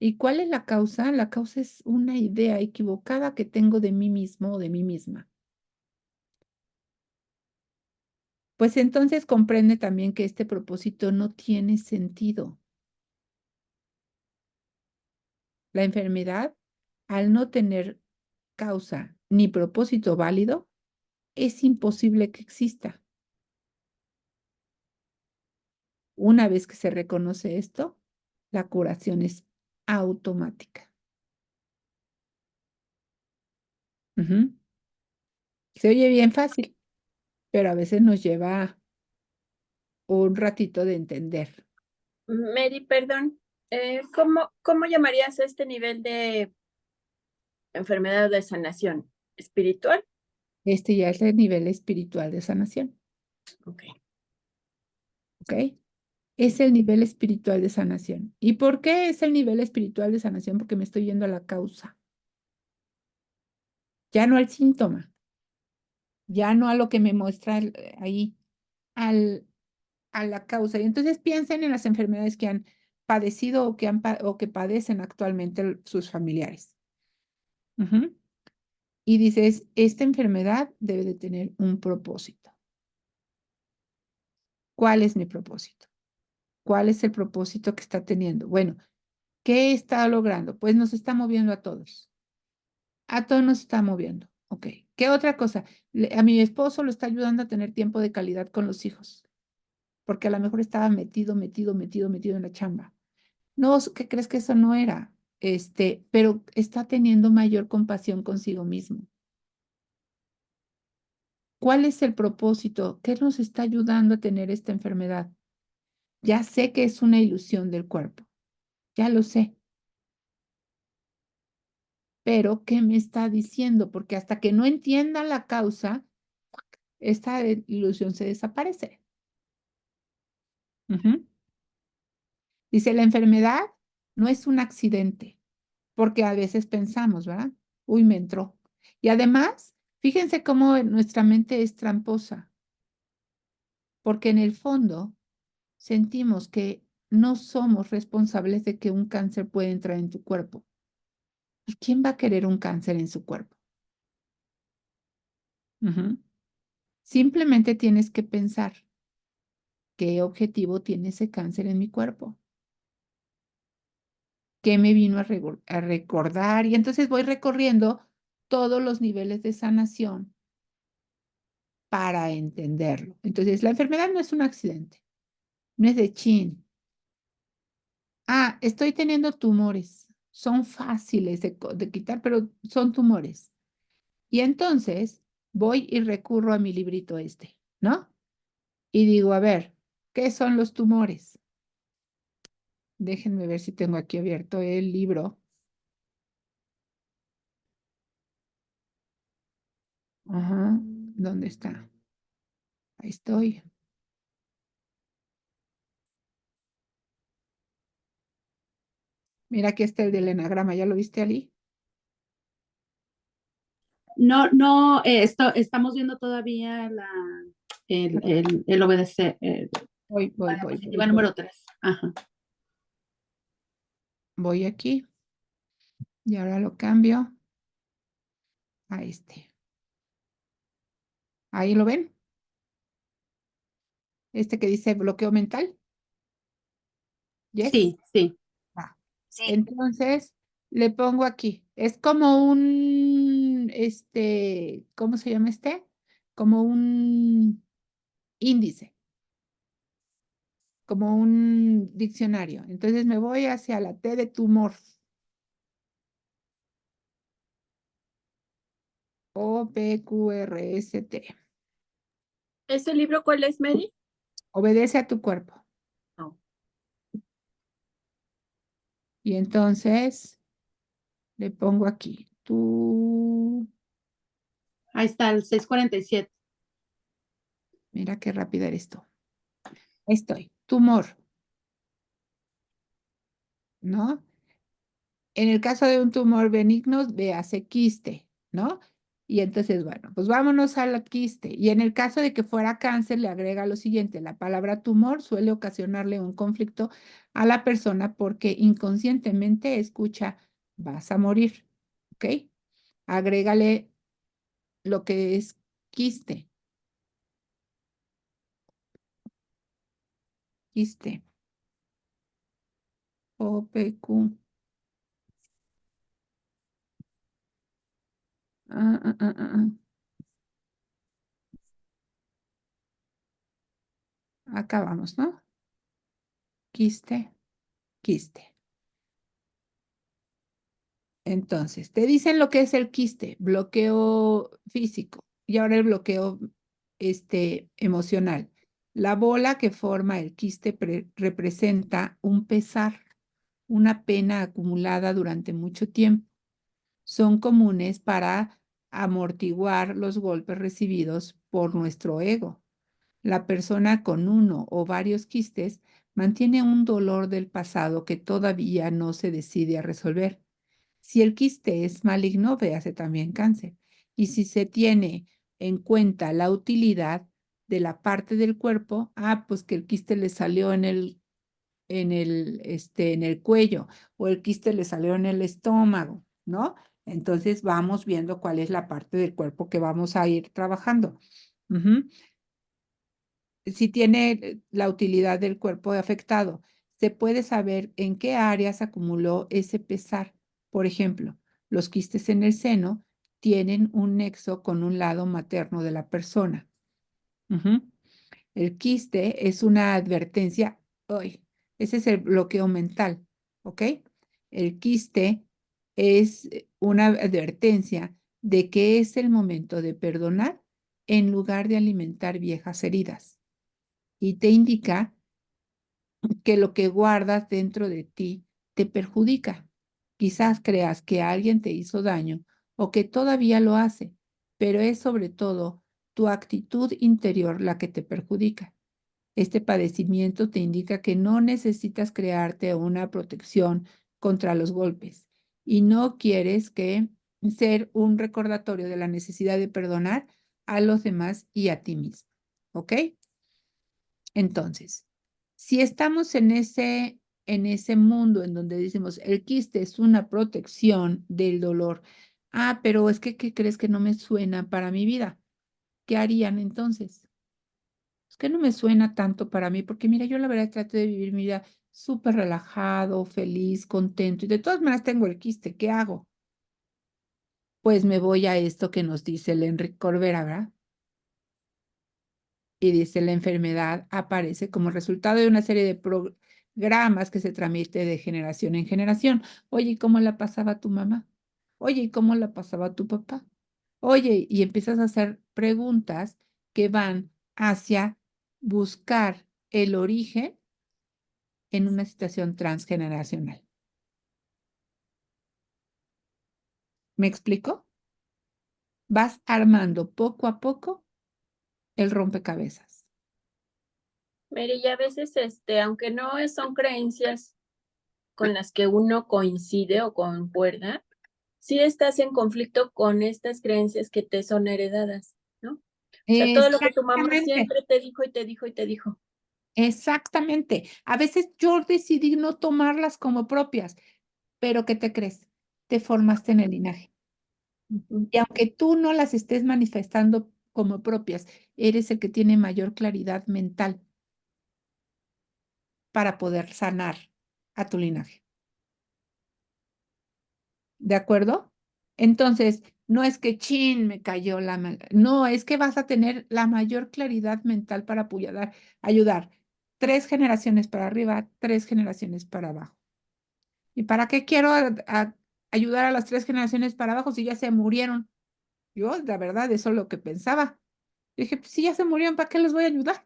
¿Y cuál es la causa? La causa es una idea equivocada que tengo de mí mismo o de mí misma. Pues entonces comprende también que este propósito no tiene sentido. La enfermedad, al no tener causa ni propósito válido, es imposible que exista. Una vez que se reconoce esto, la curación es automática. Se oye bien fácil, pero a veces nos lleva un ratito de entender. Mary, perdón, ¿cómo llamarías a este nivel de enfermedad de sanación? ¿Espiritual? Este ya es el nivel espiritual de sanación, Ok. ¿ok? Es el nivel espiritual de sanación. ¿Y por qué es el nivel espiritual de sanación? Porque me estoy yendo a la causa, ya no al síntoma. ya no a lo que me muestra ahí, a la causa. Y entonces piensen en las enfermedades que han padecido o o que padecen actualmente sus familiares. Ujú. Y dices, esta enfermedad debe de tener un propósito. ¿Cuál es mi propósito? ¿Cuál es el propósito que está teniendo? Bueno, ¿qué está logrando? Pues nos está moviendo a todos. A todos nos está moviendo. Ok. ¿Qué otra cosa? A mi esposo lo está ayudando a tener tiempo de calidad con los hijos, porque a lo mejor estaba metido en la chamba. No, ¿qué crees que eso no era? Pero está teniendo mayor compasión consigo mismo. ¿Cuál es el propósito? ¿Qué nos está ayudando a tener esta enfermedad? Ya sé que es una ilusión del cuerpo, ya lo sé, pero ¿qué me está diciendo? Porque hasta que no entienda la causa, esta ilusión se desaparece. Ujú. Dice, la enfermedad no es un accidente, porque a veces pensamos, ¿verdad? Uy, me entró. Y además, fíjense cómo nuestra mente es tramposa, porque en el fondo sentimos que no somos responsables de que un cáncer puede entrar en tu cuerpo. ¿Y quién va a querer un cáncer en su cuerpo? Ujú. Simplemente tienes que pensar qué objetivo tiene ese cáncer en mi cuerpo, qué me vino a recordar. Y entonces voy recorriendo todos los niveles de sanación para entenderlo. Entonces, la enfermedad no es un accidente, no es de chin. Ah, estoy teniendo tumores. Son fáciles de quitar, pero son tumores. Y entonces voy y recurro a mi librito ¿no? Y digo, a ver, ¿qué son los tumores? Déjenme ver si tengo aquí abierto el libro. Ajá, ¿dónde está? Ahí estoy. Mira, aquí está el del enagrama. ¿Ya lo viste, Ali? No, no, estamos viendo todavía el obedecer, Voy, la voy, voy, diapositiva voy. número 3. Ajá. Voy aquí y ahora lo cambio a este. ¿Ahí lo ven? Este que dice bloqueo mental. ¿Yes? Sí, sí. Va. Entonces, le pongo aquí. Es como ¿cómo se llama este? Como un índice, como un diccionario. Entonces me voy hacia la T de tumor. OPQRST. ¿Ese libro cuál es, Mary? Obedece a tu cuerpo. No. Y entonces le pongo aquí. Ahí está, el 647. Mira qué rápida eres tú. Ahí estoy. Tumor, ¿no? En el caso de un tumor benigno, véase quiste, ¿no? Y entonces, bueno, pues vámonos a la quiste. Y en el caso de que fuera cáncer, le agrega lo siguiente: la palabra tumor suele ocasionarle un conflicto a la persona porque inconscientemente escucha, vas a morir, ¿ok? Agrégale lo que es quiste, quiste, OPQ. Ah, ah, ah, ah, ah. Acá vamos, ¿no? Quiste, quiste. Entonces, te dicen lo que es el quiste, bloqueo físico, y ahora el bloqueo emocional. La bola que forma el quiste representa un pesar, una pena acumulada durante mucho tiempo. Son comunes para amortiguar los golpes recibidos por nuestro ego. La persona con uno o varios quistes mantiene un dolor del pasado que todavía no se decide a resolver. Si el quiste es maligno, véase también cáncer. Y si se tiene en cuenta la utilidad de la parte del cuerpo, pues que el quiste le salió en el cuello o el quiste le salió en el estómago, ¿no? Entonces vamos viendo cuál es la parte del cuerpo que vamos a ir trabajando. Si tiene la utilidad del cuerpo afectado, se puede saber en qué áreas acumuló ese pesar. Por ejemplo, los quistes en el seno tienen un nexo con un lado materno de la persona. El quiste es una advertencia, ¡ay! Ese es el bloqueo mental, ¿ok? El quiste es una advertencia de que es el momento de perdonar en lugar de alimentar viejas heridas. Y te indica que lo que guardas dentro de ti te perjudica. Quizás creas que alguien te hizo daño o que todavía lo hace, pero es sobre todo tu actitud interior la que te perjudica. Este padecimiento te indica que no necesitas crearte una protección contra los golpes y no quieres que ser un recordatorio de la necesidad de perdonar a los demás y a ti mismo. ¿Ok? Entonces, si estamos en ese mundo en donde decimos el quiste es una protección del dolor, pero es que, ¿qué crees que no me suena para mi vida? ¿Qué harían entonces? Es que no me suena tanto para mí, porque mira, yo la verdad trato de vivir mi vida súper relajado, feliz, contento, y de todas maneras tengo el quiste, ¿qué hago? Pues me voy a esto que nos dice el Enrique Corbera, ¿verdad? Y dice, la enfermedad aparece como resultado de una serie de programas que se transmite de generación en generación. Oye, ¿y cómo la pasaba tu mamá? Oye, ¿y cómo la pasaba tu papá? Oye, y empiezas a hacer preguntas que van hacia buscar el origen en una situación transgeneracional. ¿Me explico? Vas armando poco a poco el rompecabezas. Mire, y a veces, aunque no son creencias con las que uno coincide o concuerda, sí estás en conflicto con estas creencias que te son heredadas, ¿no? O sea, todo lo que tu mamá Exactamente, siempre te dijo y te dijo y te dijo. exactamente. A veces yo decidí no tomarlas como propias, pero ¿qué te crees? Te formaste en el linaje. Ujú. Y aunque tú no las estés manifestando como propias, eres el que tiene mayor claridad mental para poder sanar a tu linaje. ¿De acuerdo? Entonces, no es que chin, me cayó la mala. No, es que vas a tener la mayor claridad mental para ayudar 3 generaciones para arriba, 3 generaciones para abajo. ¿Y para qué quiero ayudar a las 3 generaciones para abajo si ya se murieron? Yo, la verdad, eso es lo que pensaba. Dije, pues si ya se murieron, ¿para qué les voy a ayudar?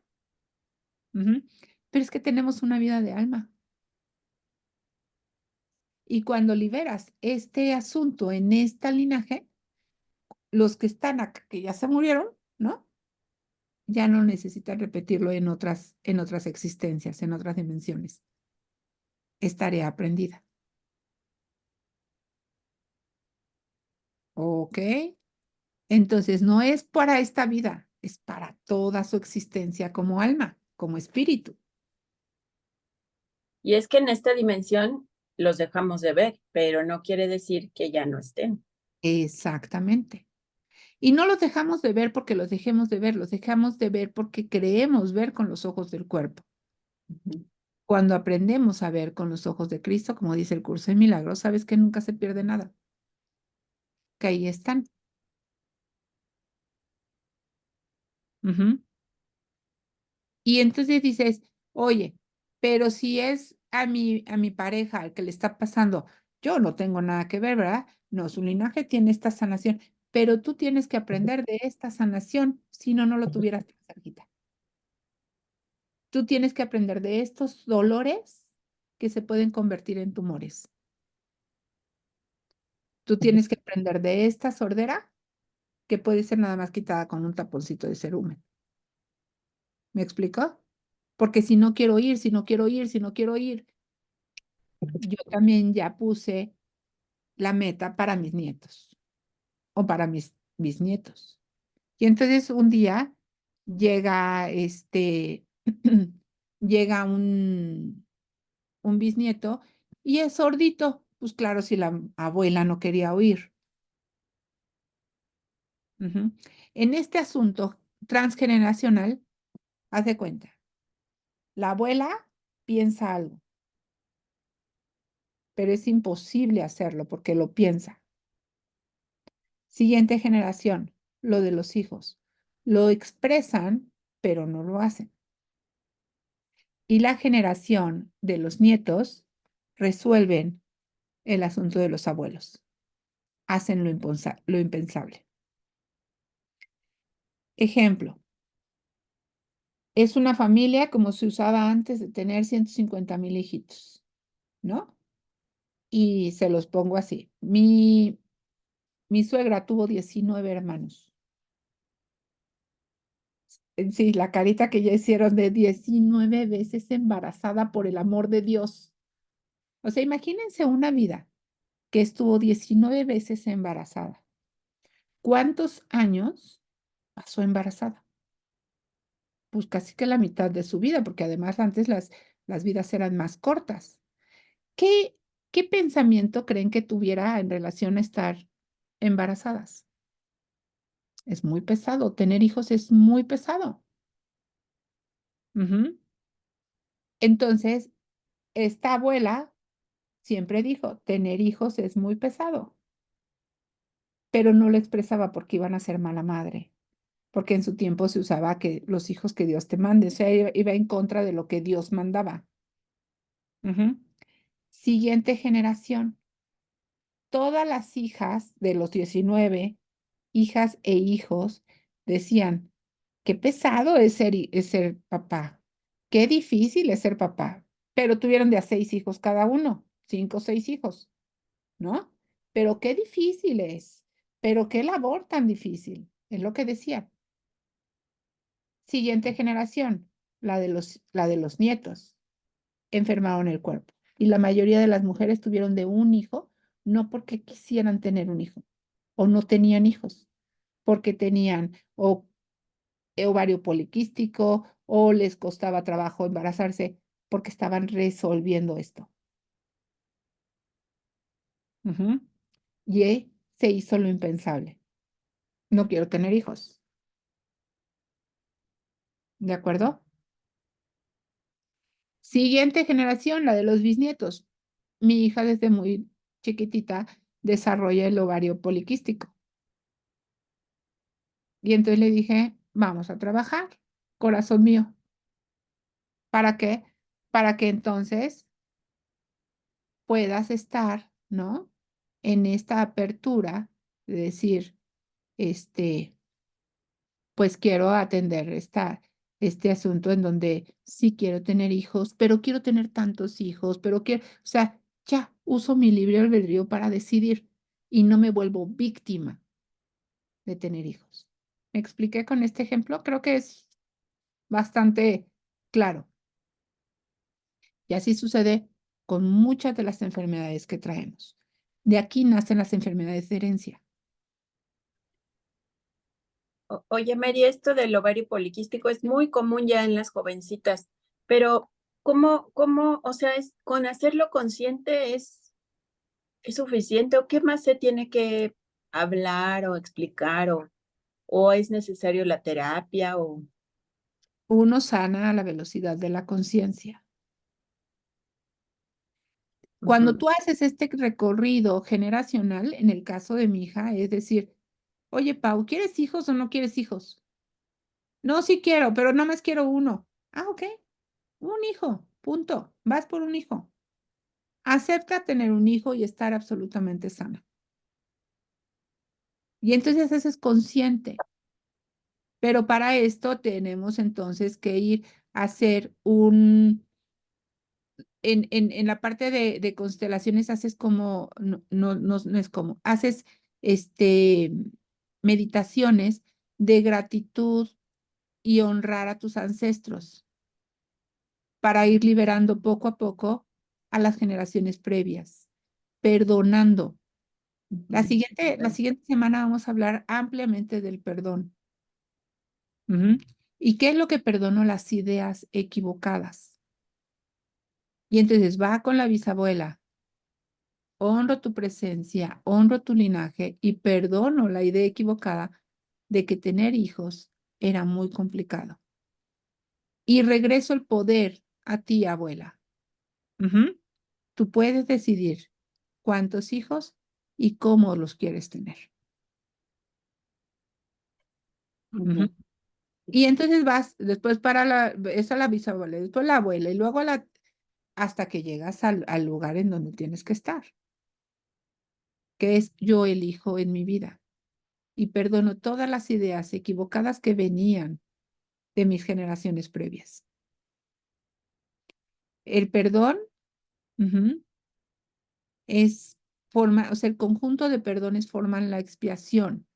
Pero es que tenemos una vida de alma. Y cuando liberas este asunto en esta linaje, los que están acá, que ya se murieron, ¿no? Ya no necesitan repetirlo en otras existencias, en otras dimensiones. Es tarea aprendida. ¿Ok? Entonces, no es para esta vida, es para toda su existencia como alma, como espíritu. Y es que en esta dimensión los dejamos de ver, pero no quiere decir que ya no estén. Exactamente. Y no los dejamos de ver porque los dejemos de ver, los dejamos de ver porque creemos ver con los ojos del cuerpo. Ujú. Cuando aprendemos a ver con los ojos de Cristo, como dice el curso de milagros, sabes que nunca se pierde nada, que ahí están. Ujú. Y entonces dices, oye, pero si es a mi pareja al que le está pasando, yo no tengo nada que ver, ¿verdad? No, su linaje tiene esta sanación, pero tú tienes que aprender de esta sanación, si no, no lo tuvieras tan cerquita. Tú tienes que aprender de estos dolores que se pueden convertir en tumores. Tú tienes que aprender de esta sordera que puede ser nada más quitada con un taponcito de cerumen. ¿Me explico? Porque si no quiero ir, si no quiero ir, si no quiero ir, yo también ya puse la meta para mis nietos o para mis bisnietos. Y entonces un día llega, llega un bisnieto y es sordito. Pues claro, si la abuela no quería oír. Ujú. En este asunto transgeneracional, haz de cuenta, la abuela piensa algo, pero es imposible hacerlo porque lo piensa. Siguiente generación, lo de los hijos. Lo expresan, pero no lo hacen. Y la generación de los nietos resuelven el asunto de los abuelos. Hacen lo impensable. Ejemplo, es una familia como se usaba antes de tener 150,000 hijitos, ¿no? Y se los pongo así. Mi suegra tuvo 19 hermanos. Sí, la carita que ya hicieron de 19 veces embarazada por el amor de Dios. O sea, imagínense una vida que estuvo 19 veces embarazada. ¿Cuántos años pasó embarazada? Pues casi que la mitad de su vida, porque además antes las vidas eran más cortas. ¿Qué, qué pensamiento creen que tuviera en relación a estar embarazadas? Es muy pesado. Tener hijos es muy pesado. Ujú. Entonces, esta abuela siempre dijo, tener hijos es muy pesado, pero no lo expresaba porque iban a ser mala madre, porque en su tiempo se usaba que los hijos que Dios te mande, o sea, iba en contra de lo que Dios mandaba. Ujú. Siguiente generación, todas las hijas de los 19, hijas e hijos, decían, qué pesado es ser papá, qué difícil es ser papá, pero tuvieron de a 6 hijos cada uno, 5 o 6 hijos. ¿No? Pero qué difícil es, pero qué labor tan difícil, es lo que decía. Siguiente generación, la de los nietos, enfermaron el cuerpo. Y la mayoría de las mujeres tuvieron de un hijo, no porque quisieran tener un hijo, o no tenían hijos, porque tenían o ovario poliquístico, o les costaba trabajo embarazarse, porque estaban resolviendo esto. Ujú. Y se hizo lo impensable. No quiero tener hijos. ¿De acuerdo? Siguiente generación, la de los bisnietos. Mi hija desde muy chiquitita desarrolla el ovario poliquístico. Y entonces le dije, vamos a trabajar, corazón mío. ¿Para qué? Para que entonces puedas estar, ¿no? En esta apertura de decir, este, pues quiero atender este asunto en donde sí quiero tener hijos, pero quiero tener tantos hijos, pero quiero, o sea, ya uso mi libre albedrío para decidir y no me vuelvo víctima de tener hijos. ¿Me expliqué con este ejemplo? Creo que es bastante claro. Y así sucede con muchas de las enfermedades que traemos. De aquí nacen las enfermedades de herencia. Oye, Mary, esto del ovario poliquístico es muy común ya en las jovencitas, pero o sea, con hacerlo consciente es suficiente o qué más se tiene que hablar o explicar o es necesario la terapia o... Uno sana a la velocidad de la conciencia. Cuando Ujú. tú haces este recorrido generacional, en el caso de mi hija, es decir, oye, Pau, ¿quieres hijos o no quieres hijos? No, sí quiero, pero no más quiero uno. Ah, ok, un hijo, punto. Vas por un hijo. Acepta tener un hijo y estar absolutamente sana. Y entonces eso es consciente. Pero para esto tenemos entonces que ir a hacer en la parte de constelaciones haces como, no es como, haces meditaciones de gratitud y honrar a tus ancestros para ir liberando poco a poco a las generaciones previas, perdonando. La Ujú. siguiente semana vamos a hablar ampliamente del perdón. Ujú. ¿Y qué es lo que perdono? Las ideas equivocadas. Y entonces va con la bisabuela, honro tu presencia, honro tu linaje y perdono la idea equivocada de que tener hijos era muy complicado. Y regreso el poder a ti, abuela. Ujú. Tú puedes decidir cuántos hijos y cómo los quieres tener. Ujú. Ujú. Y entonces vas después esa la bisabuela, después la abuela y luego hasta que llegas al lugar en donde tienes que estar, que es yo elijo en mi vida y perdono todas las ideas equivocadas que venían de mis generaciones previas. El perdón ujú, o sea, el conjunto de perdones forman la expiación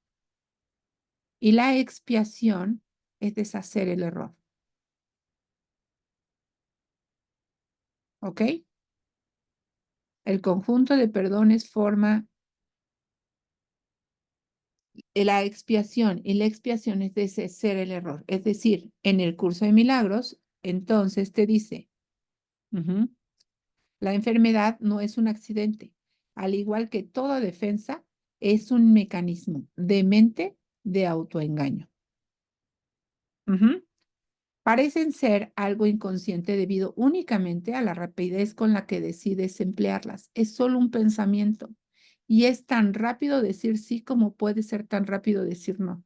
y la expiación es deshacer el error. ¿Ok? El conjunto de perdones forma la expiación y la expiación es deshacer el error. Es decir, en el curso de milagros, entonces te dice, ujú, la enfermedad no es un accidente, al igual que toda defensa, es un mecanismo de mente de autoengaño. Ujú. Parecen ser algo inconsciente debido únicamente a la rapidez con la que decides emplearlas. Es solo un pensamiento y es tan rápido decir sí como puede ser tan rápido decir no.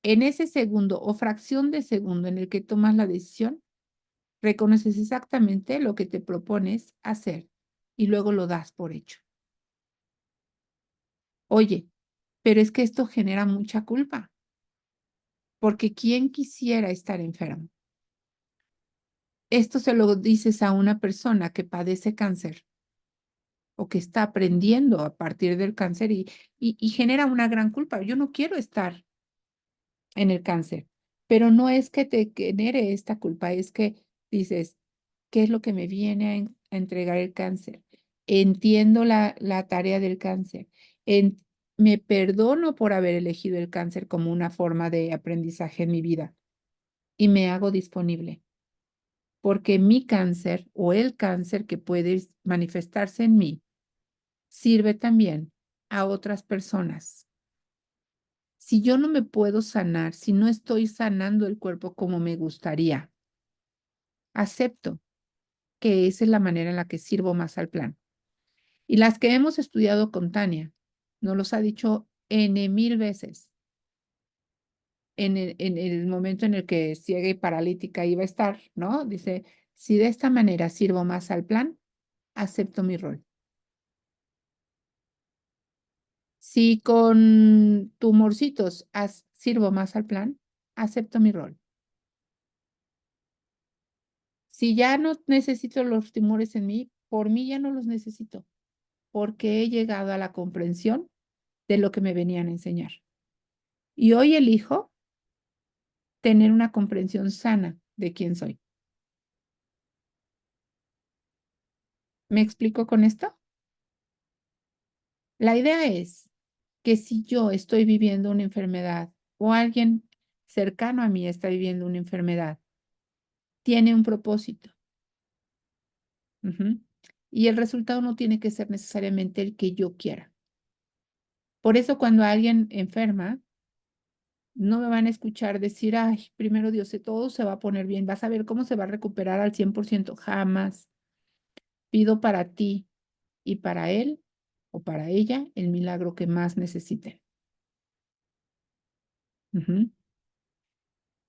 En ese segundo o fracción de segundo en el que tomas la decisión, reconoces exactamente lo que te propones hacer y luego lo das por hecho. Oye, pero es que esto genera mucha culpa, porque ¿quién quisiera estar enfermo? Esto se lo dices a una persona que padece cáncer o que está aprendiendo a partir del cáncer y genera una gran culpa. Yo no quiero estar en el cáncer, pero no es que te genere esta culpa, es que dices, ¿qué es lo que me viene a entregar el cáncer? Entiendo la tarea del cáncer. Me perdono por haber elegido el cáncer como una forma de aprendizaje en mi vida y me hago disponible, porque mi cáncer o el cáncer que puede manifestarse en mí sirve también a otras personas. Si yo no me puedo sanar, si no estoy sanando el cuerpo como me gustaría, acepto que esa es la manera en la que sirvo más al plan. Y las que hemos estudiado con Tania, nos los ha dicho N mil veces en el momento en el que ciega y paralítica iba a estar, ¿no? Dice, si de esta manera sirvo más al plan, acepto mi rol. Si con tumorcitos sirvo más al plan, acepto mi rol. Si ya no necesito los tumores en mí, por mí ya no los necesito, porque he llegado a la comprensión de lo que me venían a enseñar. Y hoy elijo tener una comprensión sana de quién soy. ¿Me explico con esto? La idea es que si yo estoy viviendo una enfermedad o alguien cercano a mí está viviendo una enfermedad, tiene un propósito. Ujú. Y el resultado no tiene que ser necesariamente el que yo quiera. Por eso cuando alguien enferma, no me van a escuchar decir, ay, primero Dios, todo se va a poner bien, vas a ver cómo se va a recuperar al 100%. Jamás. Pido para ti y para él o para ella el milagro que más necesiten. Ujú.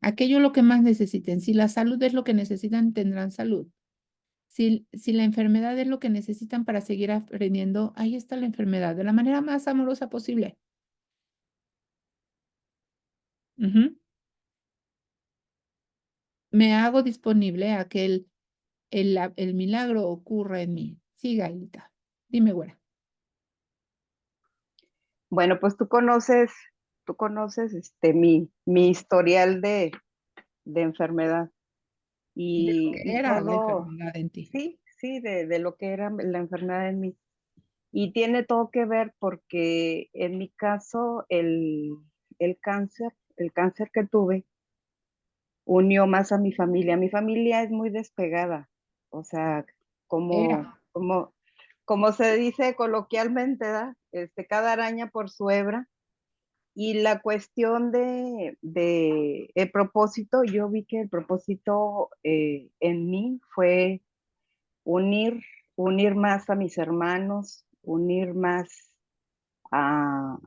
Aquello lo que más necesiten. Si la salud es lo que necesitan, tendrán salud. Si la enfermedad es lo que necesitan para seguir aprendiendo, ahí está la enfermedad, de la manera más amorosa posible. Ujú. Me hago disponible a que el milagro ocurra en mí. Sí, Gaelita. Dime, güera. Bueno, pues tú conoces mi historial de enfermedad De lo que y era la todo, enfermedad en ti. sí, sí, de lo que era la enfermedad en mí. Y tiene todo que ver porque en mi caso el cáncer que tuve, unió más a mi familia. Mi familia es muy despegada, o sea, como, Era. como, como se dice coloquialmente, ¿verdad? Cada araña por su hebra. Y la cuestión de el propósito, yo vi que el propósito en mí fue unir, unir más a mis hermanos, unir más a,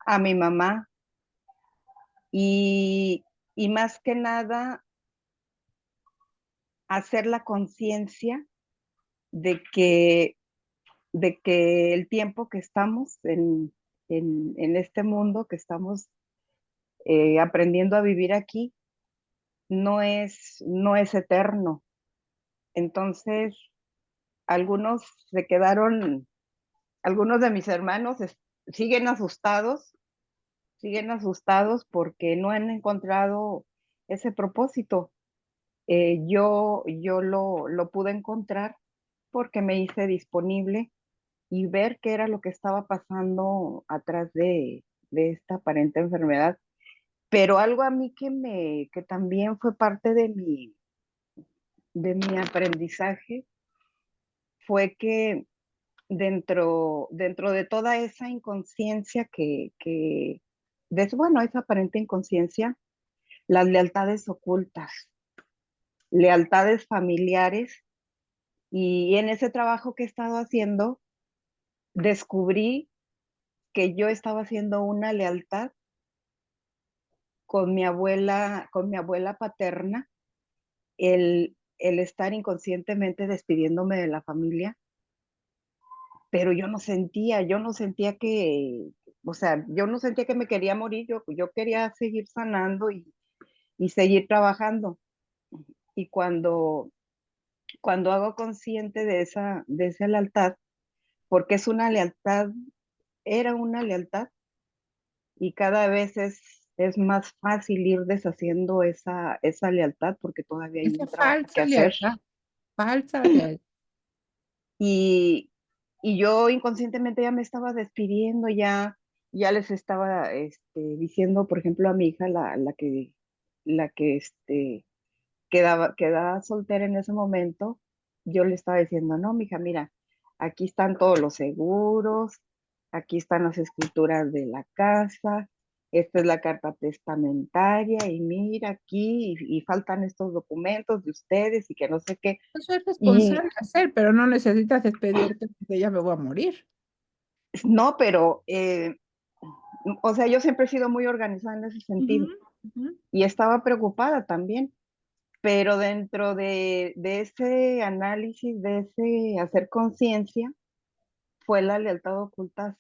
a mi mamá y, y más que nada hacer la conciencia de de que el tiempo que estamos en este mundo, que estamos aprendiendo a vivir aquí, no es eterno. Entonces, algunos se quedaron, algunos de mis hermanos siguen asustados porque no han encontrado ese propósito. Yo lo pude encontrar porque me hice disponible y ver qué era lo que estaba pasando atrás de esta aparente enfermedad. Pero algo a mí que también fue parte de mi aprendizaje fue que dentro de toda esa inconsciencia bueno, esa aparente inconsciencia, las lealtades ocultas, lealtades familiares, y en ese trabajo que he estado haciendo, descubrí que yo estaba haciendo una lealtad con mi abuela paterna, el estar inconscientemente despidiéndome de la familia, pero yo no sentía que, o sea, yo no sentía que me quería morir, yo quería seguir sanando y seguir trabajando. Y cuando hago consciente de esa lealtad, porque es una lealtad, era una lealtad, y cada vez es más fácil ir deshaciendo esa lealtad porque todavía hay Esa un trabajo que falsa hacer. lealtad, falsa lealtad. Y, y yo inconscientemente ya me estaba despidiendo, ya les estaba diciendo, por ejemplo, a mi hija, la que quedaba soltera en ese momento, yo le estaba diciendo, no, mija, mira, aquí están todos los seguros, aquí están las escrituras de la casa, esta es la carta testamentaria, y mira aquí, y faltan estos documentos de ustedes, y que no sé qué. Eso es Y responsable hacer, pero no necesitas despedirte porque ya me voy a morir. no, pero, o sea, yo siempre he sido muy organizada en ese Ujú, sentido, ujú. y estaba preocupada también. Pero dentro de ese análisis, de ese hacer conciencia, fue la lealtad oculta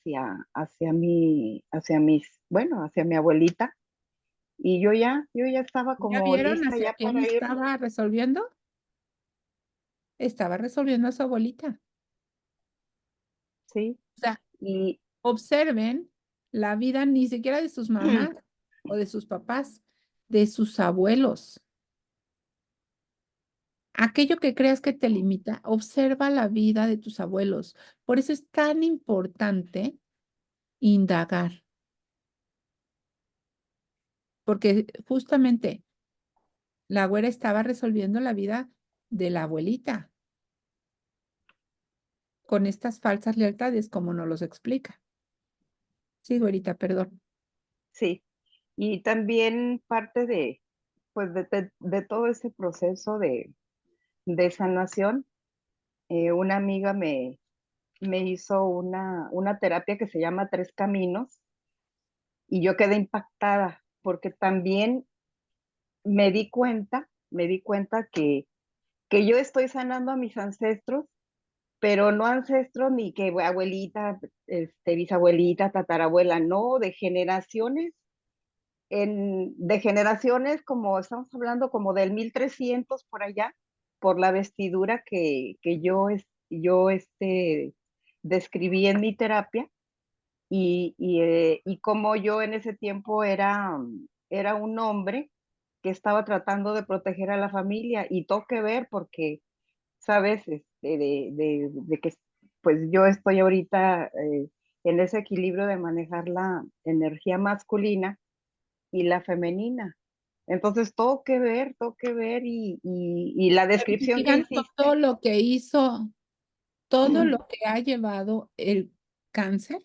hacia mi abuelita. Y yo ya estaba ¿Ya como vieron lista hacia ya quién para ir. estaba resolviendo? Estaba resolviendo a su abuelita. Sí. O sea, Y observen la vida ni siquiera de sus mamás o de sus papás, de sus abuelos. Aquello que creas que te limita, observa la vida de tus abuelos. Por eso es tan importante indagar, porque justamente la güera estaba resolviendo la vida de la abuelita con estas falsas lealtades, como nos los explica. Sí, güerita, perdón. sí, y también parte pues de todo ese proceso de sanación, una amiga me hizo una terapia que se llama Tres Caminos, y yo quedé impactada porque también me di cuenta que yo estoy sanando a mis ancestros, pero no ancestros ni que abuelita, bisabuelita, tatarabuela, no, de generaciones, como estamos hablando, como del 1300 por allá, por la vestidura que yo describí en mi terapia, y como yo en ese tiempo era un hombre que estaba tratando de proteger a la familia, y tengo que ver porque, sabes, de que pues yo estoy ahorita en ese equilibrio de manejar la energía masculina y la femenina. Entonces, todo que ver y la descripción que Digan hiciste. todo lo que hizo, todo lo que ha llevado el cáncer.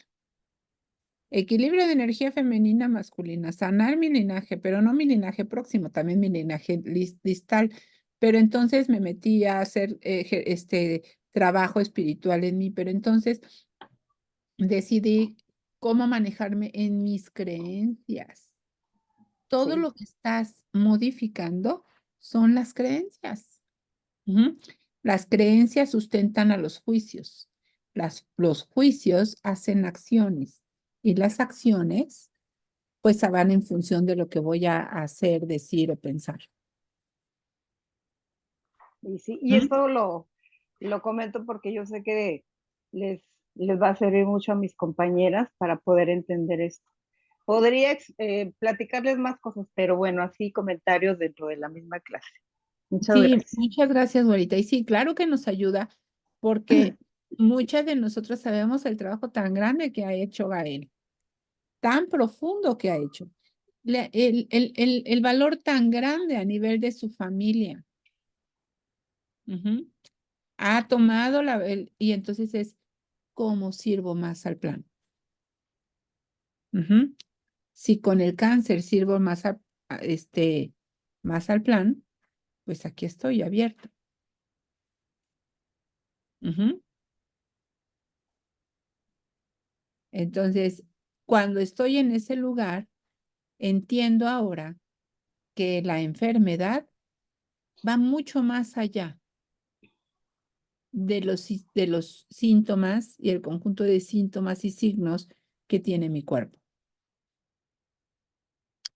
Equilibrio de energía femenina masculina, sanar mi linaje, pero no mi linaje próximo, también mi linaje distal. Pero entonces me metí a hacer trabajo espiritual en mí, pero entonces decidí cómo manejarme en mis creencias. Todo Sí, lo que estás modificando son las creencias. Ujú. Las creencias sustentan a los juicios. Los juicios hacen acciones y las acciones pues van en función de lo que voy a hacer, decir o pensar. y sí, y ¿Mm? esto lo comento porque yo sé que les, les va a servir mucho a mis compañeras para poder entender esto. Podría platicarles más cosas, pero bueno, así comentarios dentro de la misma clase. Muchas Sí, gracias. muchas gracias, Güerita. Y sí, claro que nos ayuda porque muchas de nosotros sabemos el trabajo tan grande que ha hecho Gael, tan profundo que ha hecho, el valor tan grande a nivel de su familia. Ujú. Ha tomado y entonces es cómo sirvo más al plan. Ujú. Si con el cáncer sirvo más, más al plan, pues aquí estoy abierto. Ujú. Entonces, cuando estoy en ese lugar, entiendo ahora que la enfermedad va mucho más allá de los síntomas y el conjunto de síntomas y signos que tiene mi cuerpo.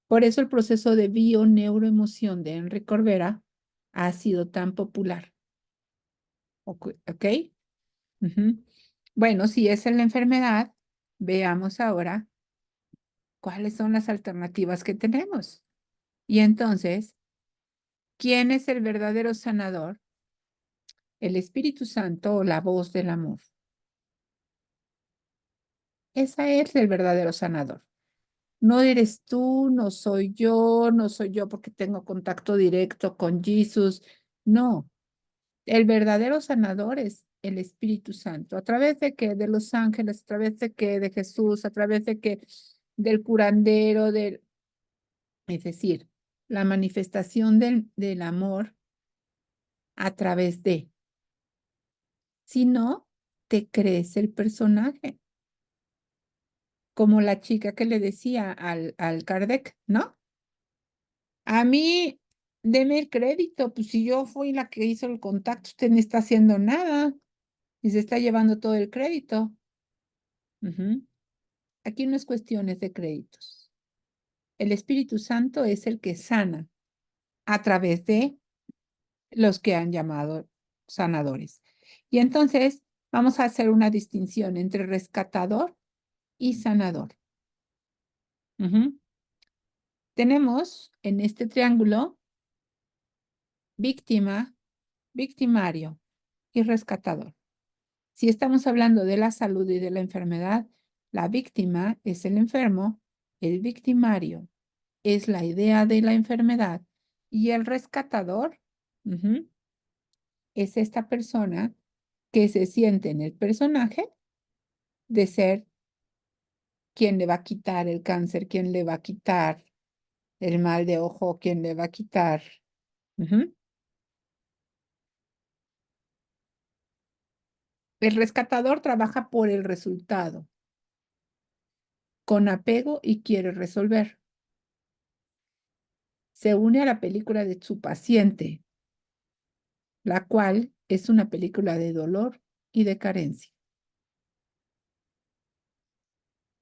Por eso el proceso de bio-neuroemoción de Enrique Corbera ha sido tan popular. ¿Ok? Ujú. Bueno, si esa es la enfermedad, veamos ahora cuáles son las alternativas que tenemos. Y entonces, ¿quién es el verdadero sanador? El Espíritu Santo o la voz del amor. Esa es el verdadero sanador. No eres tú, no soy yo, no soy yo porque tengo contacto directo con Jesús. No, el verdadero sanador es el Espíritu Santo. ¿A través de qué? De los ángeles, a través de qué? De Jesús, a través de qué? Del curandero, es decir, la manifestación del amor a través de. Si no, te crees el personaje, como la chica que le decía al Kardec, ¿no? A mí, deme el crédito, pues si yo fui la que hizo el contacto, usted no está haciendo nada y se está llevando todo el crédito. Ujú. Aquí no es cuestiones de créditos. El Espíritu Santo es el que sana a través de los que han llamado sanadores. Y entonces vamos a hacer una distinción entre rescatador y sanador. Ujú. Tenemos en este triángulo víctima, victimario y rescatador. Si estamos hablando de la salud y de la enfermedad, la víctima es el enfermo, el victimario es la idea de la enfermedad y el rescatador es esta persona que se siente en el personaje de ser quien le va a quitar el cáncer, quien le va a quitar el mal de ojo, quien le va a quitar. Ujú. El rescatador trabaja por el resultado, con apego y quiere resolver. Se une a la película de su paciente, la cual es una película de dolor y de carencia.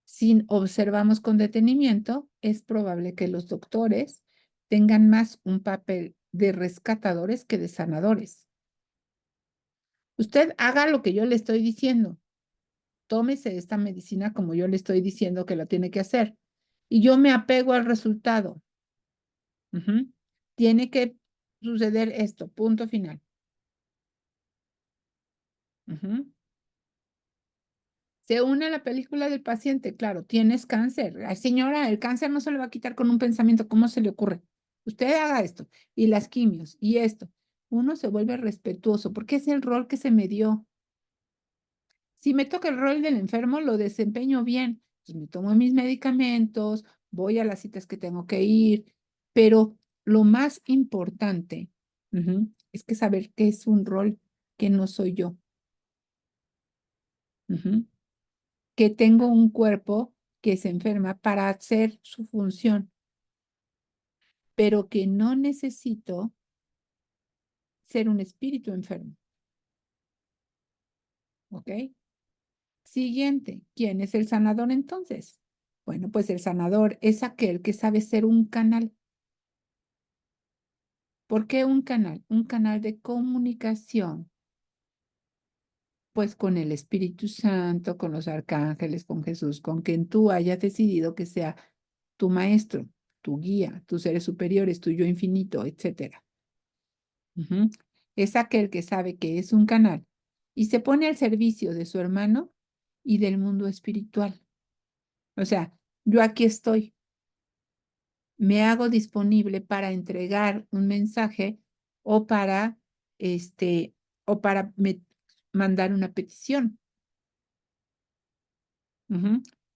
Si observamos con detenimiento, es probable que los doctores tengan más un papel de rescatadores que de sanadores. Usted haga lo que yo le estoy diciendo. Tómese esta medicina como yo le estoy diciendo que lo tiene que hacer. Y yo me apego al resultado. Ujú. Tiene que suceder esto, punto final. Ujú. Se une a la película del paciente, claro, tienes cáncer. Ay, señora, el cáncer no se le va a quitar con un pensamiento, ¿cómo se le ocurre? Usted haga esto, y las quimios, y esto. Uno se vuelve respetuoso, porque es el rol que se me dio. Si me toca el rol del enfermo, lo desempeño bien. Pues me tomo mis medicamentos, voy a las citas que tengo que ir, pero lo más importante es que saber que es un rol que no soy yo. Que tengo un cuerpo que se enferma para hacer su función, pero que no necesito ser un espíritu enfermo. ¿Ok? Siguiente, ¿quién es el sanador entonces? Bueno, pues el sanador es aquel que sabe ser un canal. ¿Por qué un canal? Un canal de comunicación, pues con el Espíritu Santo, con los arcángeles, con Jesús, con quien tú hayas decidido que sea tu maestro, tu guía, tus seres superiores, tu yo infinito, etcétera. Es aquel que sabe que es un canal y se pone al servicio de su hermano y del mundo espiritual. O sea, yo aquí estoy, me hago disponible para entregar un mensaje o para, este, o para mandar una petición.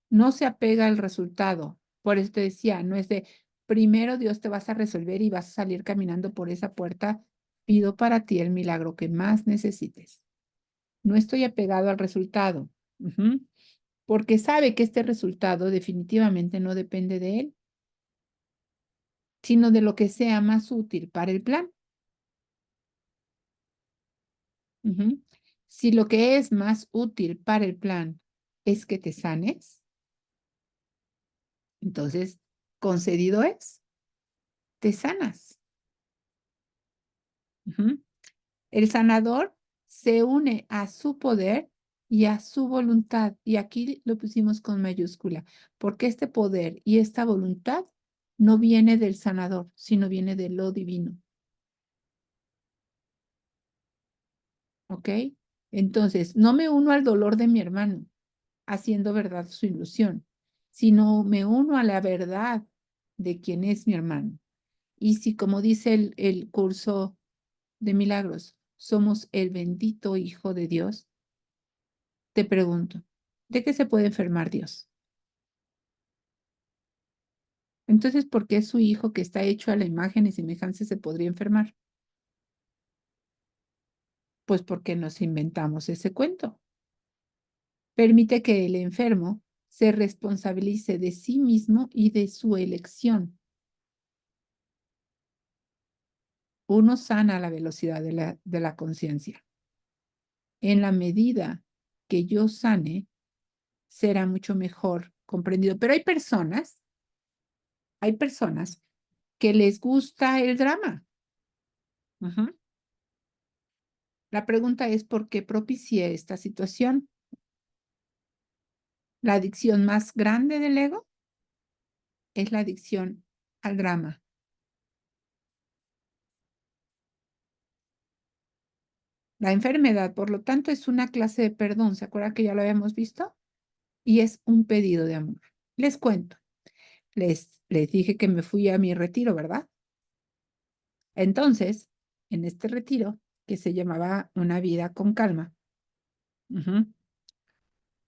No se apega al resultado. Por eso te decía, no es de primero Dios te vas a resolver y vas a salir caminando por esa puerta. Pido para ti el milagro que más necesites. No estoy apegado al resultado, porque sabe que este resultado definitivamente no depende de él, sino de lo que sea más útil para el plan. Si lo que es más útil para el plan es que te sanes, entonces concedido es, te sanas. El sanador se une a su poder y a su voluntad. Y aquí lo pusimos con mayúscula, porque este poder y esta voluntad no viene del sanador, sino viene de lo divino. ¿Ok? Entonces, no me uno al dolor de mi hermano, haciendo verdad su ilusión, sino me uno a la verdad de quien es mi hermano. Y si, como dice el curso de milagros, somos el bendito Hijo de Dios, te pregunto, ¿de qué se puede enfermar Dios? Entonces, ¿por qué su hijo que está hecho a la imagen y semejanza se podría enfermar? Pues porque nos inventamos ese cuento. Permite que el enfermo se responsabilice de sí mismo y de su elección. Uno sana a la velocidad de la conciencia. En la medida que yo sane, será mucho mejor comprendido. Pero hay personas que les gusta el drama. La pregunta es, ¿por qué propicié esta situación? La adicción más grande del ego es la adicción al drama. La enfermedad, por lo tanto, es una clase de perdón. ¿Se acuerdan que ya lo habíamos visto? Y es un pedido de amor. Les cuento. Les dije que me fui a mi retiro, ¿verdad? Entonces, en este retiro, que se llamaba Una vida con calma,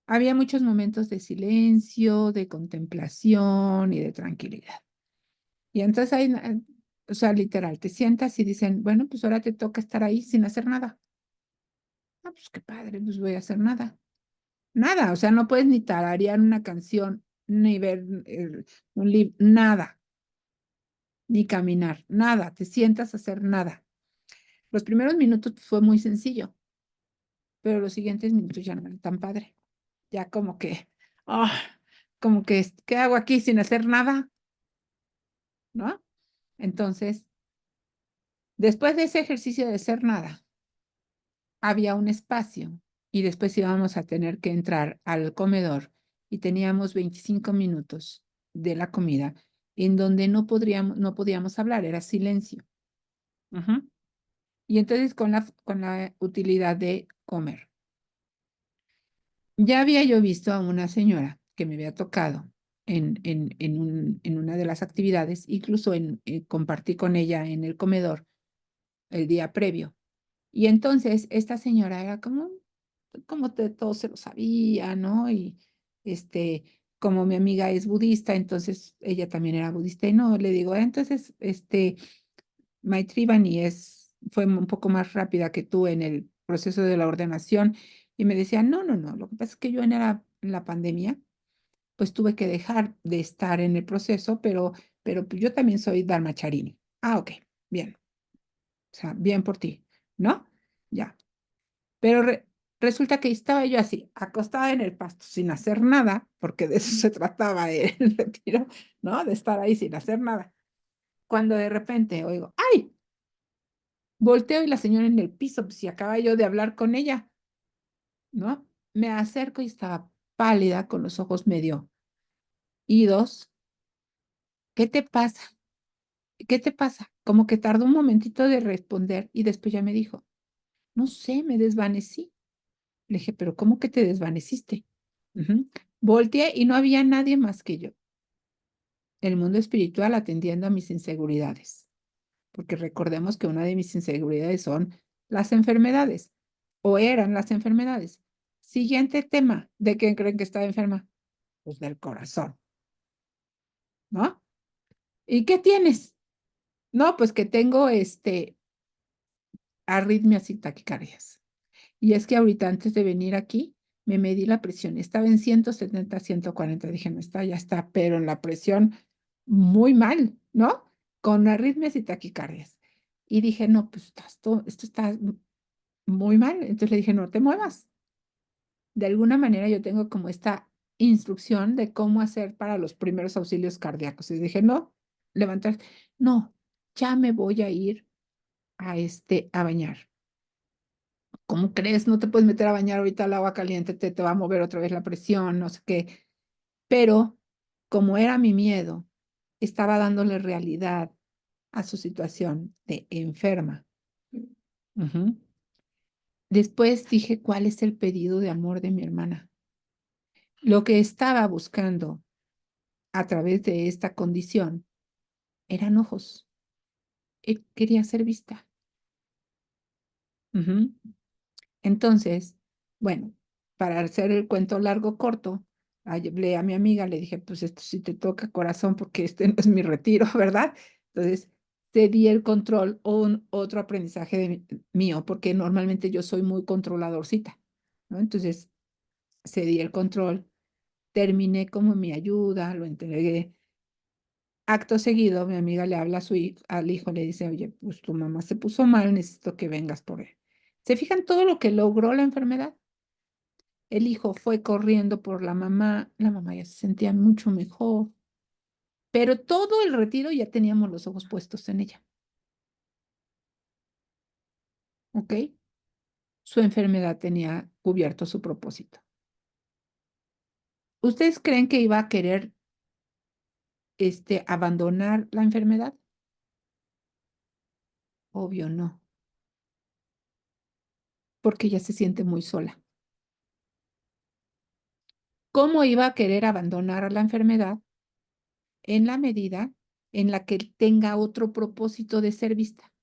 había muchos momentos de silencio, de contemplación y de tranquilidad. Y entonces ahí, o sea, literal, te sientas y dicen, bueno, pues ahora te toca estar ahí sin hacer nada. Ah, pues qué padre, pues voy a hacer nada. Nada, o sea, no puedes ni tararear una canción, ni ver un libro, nada, ni caminar, nada, te sientas a hacer nada. Los primeros minutos fue muy sencillo, pero los siguientes minutos ya no eran tan padre. Ya ah, como que, ¿qué hago aquí sin hacer nada? ¿No? Entonces, después de ese ejercicio de hacer nada, había un espacio y después íbamos a tener que entrar al comedor y teníamos 25 minutos de la comida en donde no podíamos hablar, era silencio. Y entonces con la utilidad de comer. Ya había yo visto a una señora que me había tocado en una de las actividades, incluso compartí con ella en el comedor el día previo. Y entonces esta señora era como todo se lo sabía, ¿no? Y como mi amiga es budista, entonces ella también era budista. Y no, le digo, entonces, Maitrivani fue un poco más rápida que tú en el proceso de la ordenación. Y me decía, no, no, no, lo que pasa es que yo en la pandemia, pues tuve que dejar de estar en el proceso, pero pues, yo también soy Dharmacharini. Ah, ok, bien. O sea, bien por ti, ¿no? Ya. Pero resulta que estaba yo así, acostada en el pasto, sin hacer nada, porque de eso se trataba el retiro, ¿no? De estar ahí sin hacer nada. Cuando de repente oigo, ¡ay! Volteo y la señora en el piso, pues si acaba yo de hablar con ella, ¿no? Me acerco y estaba pálida, con los ojos medio idos. ¿Qué te pasa? ¿Qué te pasa? Como que tardó un momentito de responder y después ya me dijo, no sé, me desvanecí. Le dije, pero ¿cómo que te desvaneciste? Ujú. Volteé y no había nadie más que yo. El mundo espiritual atendiendo a mis inseguridades, porque recordemos que una de mis inseguridades son las enfermedades, o eran las enfermedades. Siguiente tema, ¿de qué creen que estaba enferma? Pues del corazón, ¿no? ¿Y qué tienes? No, pues que tengo arritmias y taquicardias. Y es que ahorita antes de venir aquí, me medí la presión. Estaba en 170, 140. Dije, no está, ya está, pero en la presión muy mal, ¿no? Con arritmias y taquicardias. Y dije, no, pues esto está muy mal. Entonces le dije, no te muevas. De alguna manera yo tengo como esta instrucción de cómo hacer para los primeros auxilios cardíacos. Y dije, no, levantar, no, ya me voy a ir a bañar. ¿Cómo crees? No te puedes meter a bañar ahorita al agua caliente, te va a mover otra vez la presión, no sé qué. Pero como era mi miedo, estaba dándole realidad a su situación de enferma. Ujú. Después dije, ¿cuál es el pedido de amor de mi hermana? Lo que estaba buscando a través de esta condición eran ojos. Quería ser vista. Ujú. Entonces, bueno, para hacer el cuento largo corto, hablé a mi amiga, le dije, pues esto sí te toca corazón porque este no es mi retiro, ¿verdad? Entonces, cedí el control o otro aprendizaje mío, porque normalmente yo soy muy controladorcita, ¿no? Entonces, cedí el control, terminé como mi ayuda, lo entregué. Acto seguido, mi amiga le habla a al hijo, le dice, oye, pues tu mamá se puso mal, necesito que vengas por él. ¿Se fijan todo lo que logró la enfermedad? El hijo fue corriendo por la mamá ya se sentía mucho mejor, pero todo el retiro ya teníamos los ojos puestos en ella, ¿ok? Su enfermedad tenía cubierto su propósito. ¿Ustedes creen que iba a querer abandonar la enfermedad? Obvio no, porque ella se siente muy sola. ¿Cómo iba a querer abandonar la enfermedad en la medida en la que tenga otro propósito de ser vista?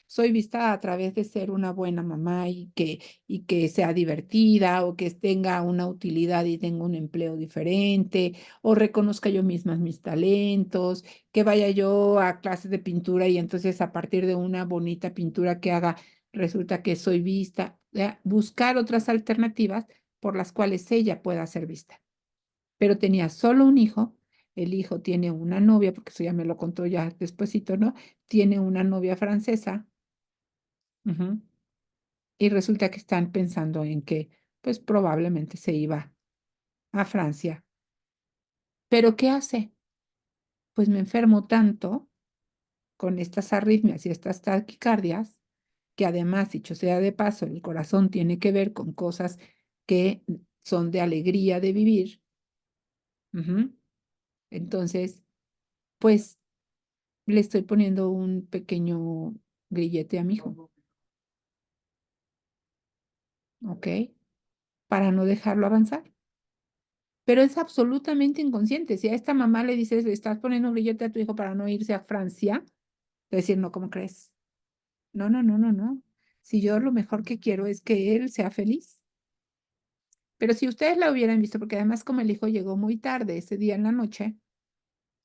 Soy vista a través de ser una buena mamá y que sea divertida o que tenga una utilidad y tenga un empleo diferente o reconozca yo misma mis talentos, que vaya yo a clases de pintura y entonces a partir de una bonita pintura que haga resulta que soy vista. Buscar otras alternativas por las cuales ella pueda ser vista. Pero tenía solo un hijo. El hijo tiene una novia, porque eso ya me lo contó ya despuesito, ¿no? Tiene una novia francesa. Ujú. Y resulta que están pensando en que, pues probablemente se iba a Francia. ¿Pero qué hace? Pues me enfermo tanto con estas arritmias y estas taquicardias, que además, dicho sea de paso, el corazón tiene que ver con cosas que son de alegría de vivir. Ujú. Entonces, pues le estoy poniendo un pequeño grillete a mi hijo, ¿ok? para no dejarlo avanzar. Pero es absolutamente inconsciente. Si a esta mamá le dices, le estás poniendo un grillete a tu hijo para no irse a Francia, decir, no, ¿cómo crees? No, no, no, no, no. Si yo lo mejor que quiero es que él sea feliz. Pero si ustedes la hubieran visto, porque además como el hijo llegó muy tarde ese día en la noche,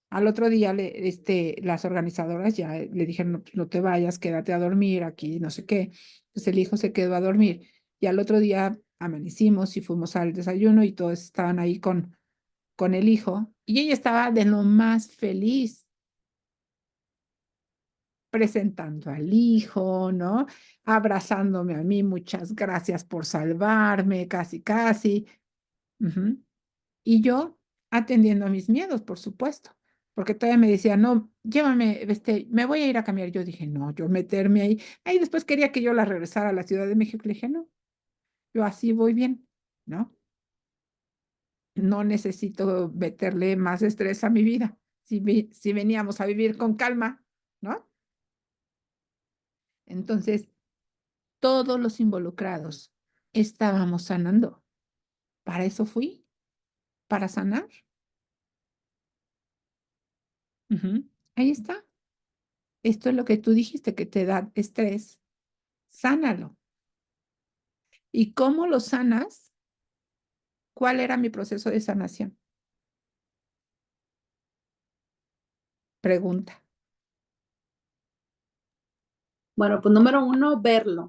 al otro día las organizadoras ya le dijeron, no, pues, no te vayas, quédate a dormir aquí, no sé qué. Pues el hijo se quedó a dormir. Y al otro día amanecimos y fuimos al desayuno y todos estaban ahí con el hijo. Y ella estaba de lo más feliz, presentando al hijo, ¿no? Abrazándome a mí, muchas gracias por salvarme, casi, casi. Ujú. Y yo atendiendo a mis miedos, por supuesto, porque todavía me decía, no, llévame, me voy a ir a cambiar. Yo dije, no, yo meterme ahí. Ahí después quería que yo la regresara a la Ciudad de México. Le dije, no, yo así voy bien, ¿no? No necesito meterle más estrés a mi vida. Si veníamos a vivir con calma, ¿no? Entonces, todos los involucrados estábamos sanando. Para eso fui, para sanar. Ujú. Ahí está. Esto es lo que tú dijiste, que te da estrés. Sánalo. ¿Y cómo lo sanas? ¿Cuál era mi proceso de sanación? Pregunta. Bueno, pues número uno, verlo,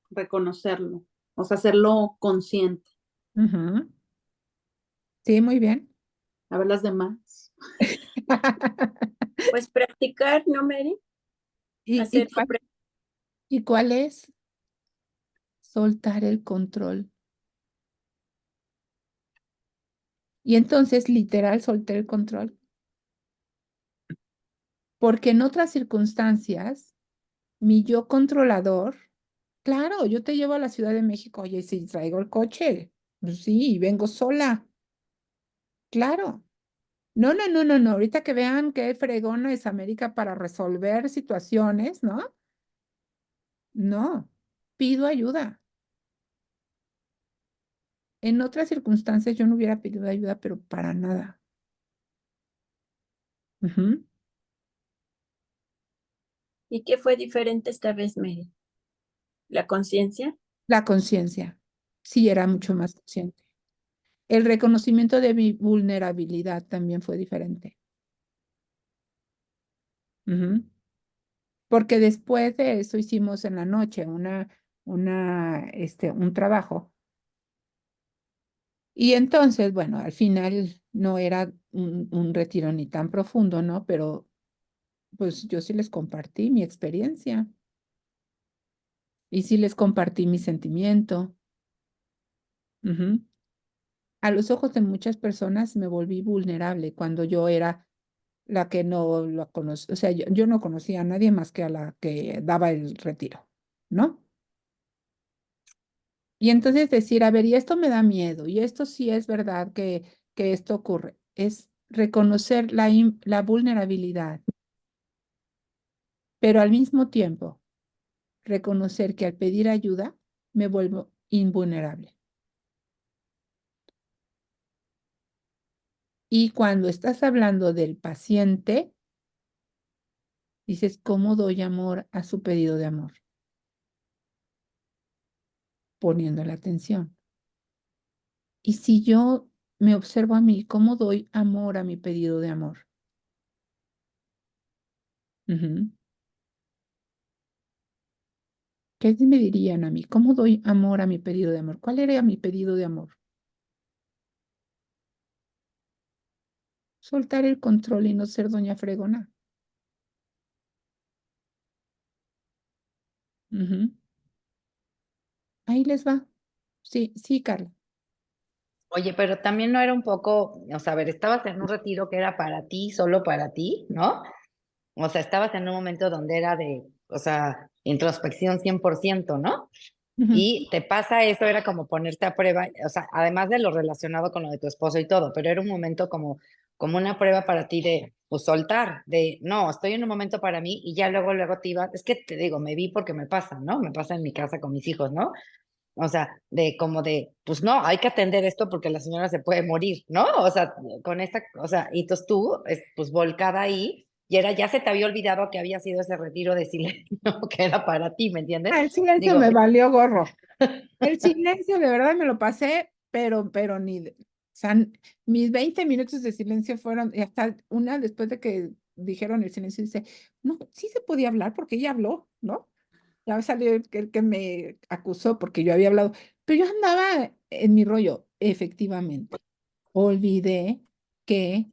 reconocerlo, o sea, hacerlo consciente. Ujú. Sí, muy bien. A ver las demás. Pues practicar, ¿no, Mary? ¿Y, y, Hacer tu cuál, y cuál es? Soltar el control. Y entonces, literal, solté el control. Porque en otras circunstancias, mi yo controlador, claro, yo te llevo a la Ciudad de México, oye, si traigo el coche, pues sí, vengo sola, claro. No, no, no, no, no, ahorita que vean qué fregona es América para resolver situaciones, ¿no? No, pido ayuda. En otras circunstancias yo no hubiera pedido ayuda, pero para nada. Ujú. ¿Y qué fue diferente esta vez, Mary? ¿La conciencia? La conciencia, sí, era mucho más consciente. El reconocimiento de mi vulnerabilidad también fue diferente. Ujú. Porque después de eso hicimos en la noche un trabajo. Y entonces, bueno, al final no era un retiro ni tan profundo, ¿no? Pero pues yo sí les compartí mi experiencia y sí les compartí mi sentimiento. Ujú. A los ojos de muchas personas me volví vulnerable cuando yo era la que no lo conocía, o sea, yo no conocía a nadie más que a la que daba el retiro, ¿no? Y entonces decir, a ver, y esto me da miedo, y esto sí es verdad que esto ocurre, es reconocer la vulnerabilidad, pero al mismo tiempo reconocer que al pedir ayuda me vuelvo invulnerable. Y cuando estás hablando del paciente, dices, ¿cómo doy amor a su pedido de amor? Poniendo la atención. Y si yo me observo a mí, ¿cómo doy amor a mi pedido de amor? Ujú. ¿Qué me dirían a mí? ¿Cómo doy amor a mi pedido de amor? ¿Cuál era mi pedido de amor? Soltar el control y no ser doña fregona. Ujú. Ahí les va. Sí, sí, Carla. Oye, pero también no era un poco, o sea, a ver, estabas en un retiro que era para ti, solo para ti, ¿no? O sea, estabas en un momento donde era de, o sea, introspección 100%, ¿no? Ujú. Y te pasa eso, era como ponerte a prueba, o sea, además de lo relacionado con lo de tu esposo y todo, pero era un momento como una prueba para ti de, pues, soltar, de, no, estoy en un momento para mí y ya luego te iba, es que te digo, me vi porque me pasa, ¿no? Me pasa en mi casa con mis hijos, ¿no? O sea, de como de, pues no, hay que atender esto porque la señora se puede morir, ¿no? O sea, con esta, o sea, y entonces tú, pues volcada ahí, y era, ya se te había olvidado que había sido ese retiro de silencio que era para ti, ¿me entiendes? El silencio Digo, me valió gorro. El silencio de verdad me lo pasé, pero o sea, mis 20 minutos de silencio fueron, y hasta una después de que dijeron el silencio, dice, no, sí se podía hablar porque ella habló, ¿no? Ya salió el que me acusó porque yo había hablado, pero yo andaba en mi rollo, efectivamente. Olvidé que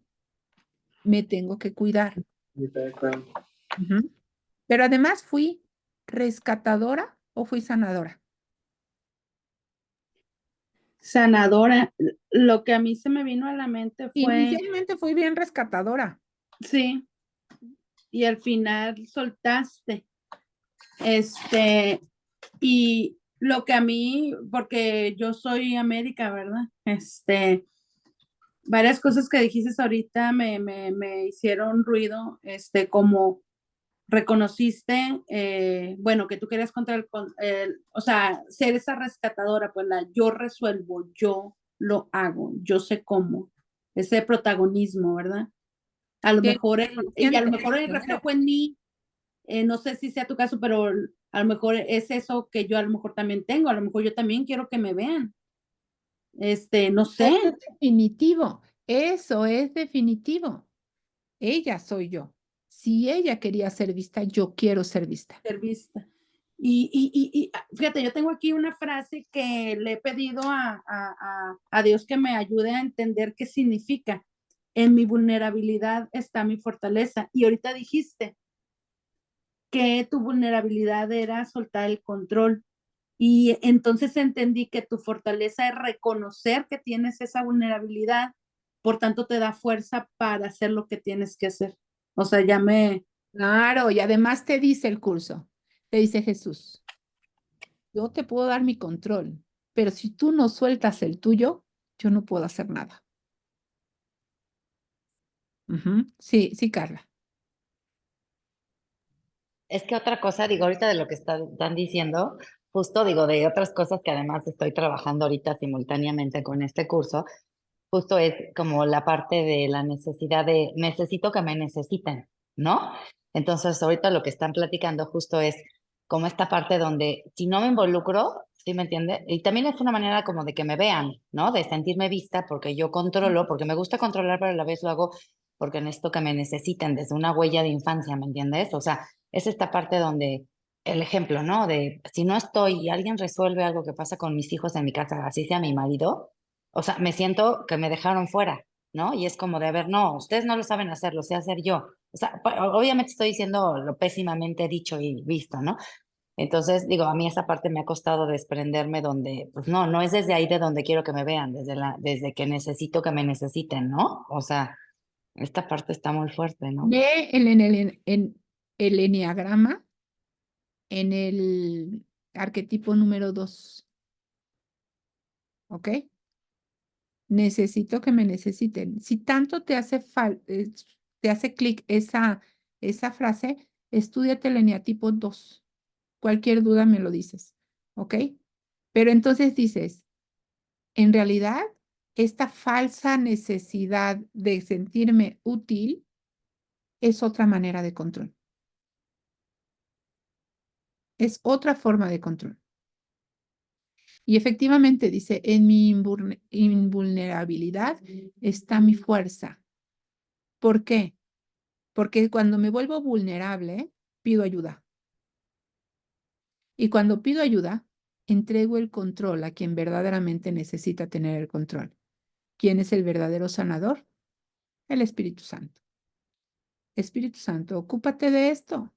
me tengo que cuidar. Ujú. Pero además fui rescatadora o fui sanadora. Sanadora. Lo que a mí se me vino a la mente fue, Inicialmente fui bien rescatadora. sí, y al final soltaste. Este, y lo que a mí, porque yo soy América, ¿verdad? Varias cosas que dijiste ahorita me hicieron ruido, como reconociste, bueno, que tú querías contra o sea, ser esa rescatadora, pues yo resuelvo, yo lo hago, yo sé cómo, ese protagonismo, ¿verdad? A lo Que mejor, y a lo siente, mejor el claro. reflejo en mí, no sé si sea tu caso, pero a lo mejor es eso que yo a lo mejor también tengo, a lo mejor yo también quiero que me vean, no sé, Eso es definitivo. Eso es definitivo. Ella soy yo. Si ella quería ser vista, yo quiero ser vista. ser vista. Fíjate, yo tengo aquí una frase que le he pedido a Dios que me ayude a entender qué significa. En mi vulnerabilidad está mi fortaleza. Y ahorita dijiste que tu vulnerabilidad era soltar el control. Y entonces entendí que tu fortaleza es reconocer que tienes esa vulnerabilidad, por tanto te da fuerza para hacer lo que tienes que hacer. O sea, ya me... Claro, y además te dice el curso, te dice Jesús, yo te puedo dar mi control, pero si tú no sueltas el tuyo, yo no puedo hacer nada. Ujú. Sí, sí, Carla. es que otra cosa, digo, ahorita de lo que están diciendo, justo digo, de otras cosas que además estoy trabajando ahorita simultáneamente con este curso, justo es como la parte de la necesidad de necesito que me necesiten, ¿no? Entonces, ahorita lo que están platicando justo es como esta parte donde si no me involucro, ¿sí me entiende? Y también es una manera como de que me vean, ¿no? De sentirme vista porque yo controlo, porque me gusta controlar, pero a la vez lo hago porque necesito que me necesiten desde una huella de infancia, ¿me entiendes? O sea, es esta parte donde el ejemplo, ¿no? De si no estoy y alguien resuelve algo que pasa con mis hijos en mi casa, así sea mi marido, o sea, me siento que me dejaron fuera, ¿no? Y es como de, a ver, no, ustedes no lo saben hacer, lo sé hacer yo. O sea, obviamente estoy diciendo lo pésimamente dicho y visto, ¿no? Entonces, digo, a mí esa parte me ha costado desprenderme donde, pues no, no es desde ahí de donde quiero que me vean, desde que necesito que me necesiten, ¿no? O sea, esta parte está muy fuerte, ¿no? Ve en el eneagrama, en el arquetipo número 2, ¿ok? Necesito que me necesiten. Si tanto te hace clic esa frase, estúdiate el eneatipo 2. Cualquier duda me lo dices, ¿ok? Pero entonces dices, en realidad, esta falsa necesidad de sentirme útil es otra manera de control. Es otra forma de control. Y efectivamente dice, en mi invulnerabilidad está mi fuerza. ¿Por qué? Porque cuando me vuelvo vulnerable, pido ayuda. Y cuando pido ayuda, entrego el control a quien verdaderamente necesita tener el control. ¿Quién es el verdadero sanador? El Espíritu Santo. Espíritu Santo, ocúpate de esto.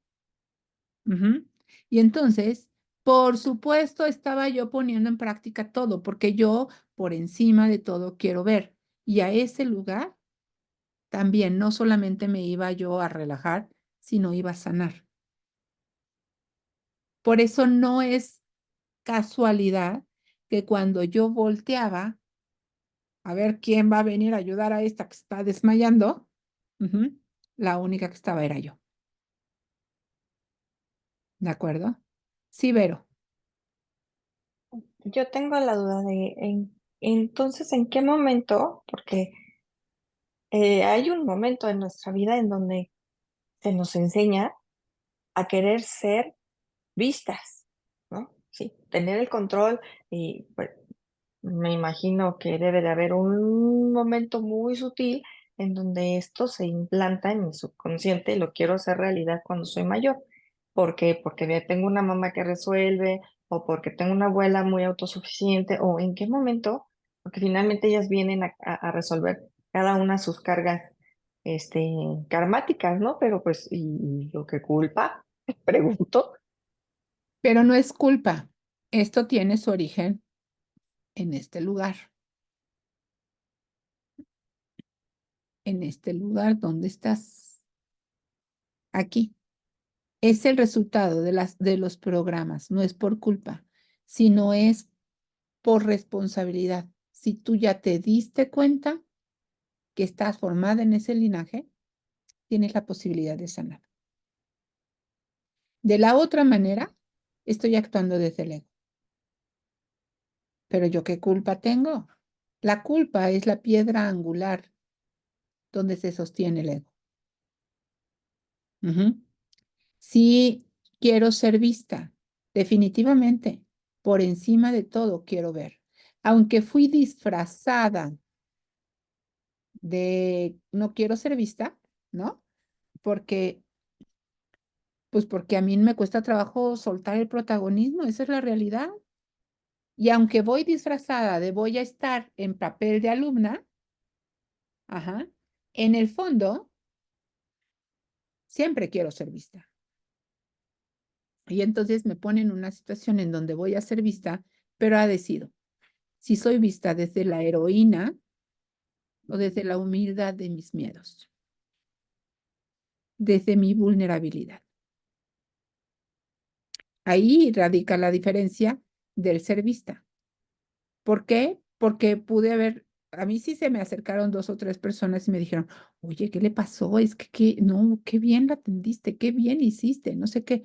Ujú. Y entonces, por supuesto, estaba yo poniendo en práctica todo, porque yo por encima de todo quiero ver. Y a ese lugar también no solamente me iba yo a relajar, sino iba a sanar. Por eso no es casualidad que cuando yo volteaba a ver quién va a venir a ayudar a esta que está desmayando, ujú, la única que estaba era yo. ¿De acuerdo? Sí, Vero. yo tengo la duda de entonces en qué momento, porque hay un momento en nuestra vida en donde se nos enseña a querer ser vistas, ¿no? Sí, tener el control y pues, me imagino que debe de haber un momento muy sutil en donde esto se implanta en mi subconsciente y lo quiero hacer realidad cuando soy mayor. ¿Por qué? Porque ya tengo una mamá que resuelve o porque tengo una abuela muy autosuficiente o en qué momento, porque finalmente ellas vienen a resolver cada una sus cargas karmáticas, ¿no? Pero pues, ¿y lo que culpa? Pregunto. Pero no es culpa. Esto tiene su origen en este lugar. En este lugar donde estás. Aquí. Es el resultado de los programas. No es por culpa, sino es por responsabilidad. Si tú ya te diste cuenta que estás formada en ese linaje, tienes la posibilidad de sanar. De la otra manera, estoy actuando desde el ego. Pero ¿yo qué culpa tengo? La culpa es la piedra angular donde se sostiene el ego. Sí, quiero ser vista, definitivamente. Por encima de todo quiero ver. Aunque fui disfrazada de no quiero ser vista, ¿no? Porque, pues porque a mí me cuesta trabajo soltar el protagonismo, esa es la realidad. Y aunque voy disfrazada de voy a estar en papel de alumna, ajá, en el fondo siempre quiero ser vista. Y entonces me pone en una situación en donde voy a ser vista, pero decido si soy vista desde la heroína o desde la humildad de mis miedos, desde mi vulnerabilidad. Ahí radica la diferencia del ser vista. ¿Por qué? Porque a mí sí se me acercaron 2 o 3 personas y me dijeron, oye, ¿qué le pasó? Es que no, qué bien la atendiste, qué bien hiciste, no sé qué.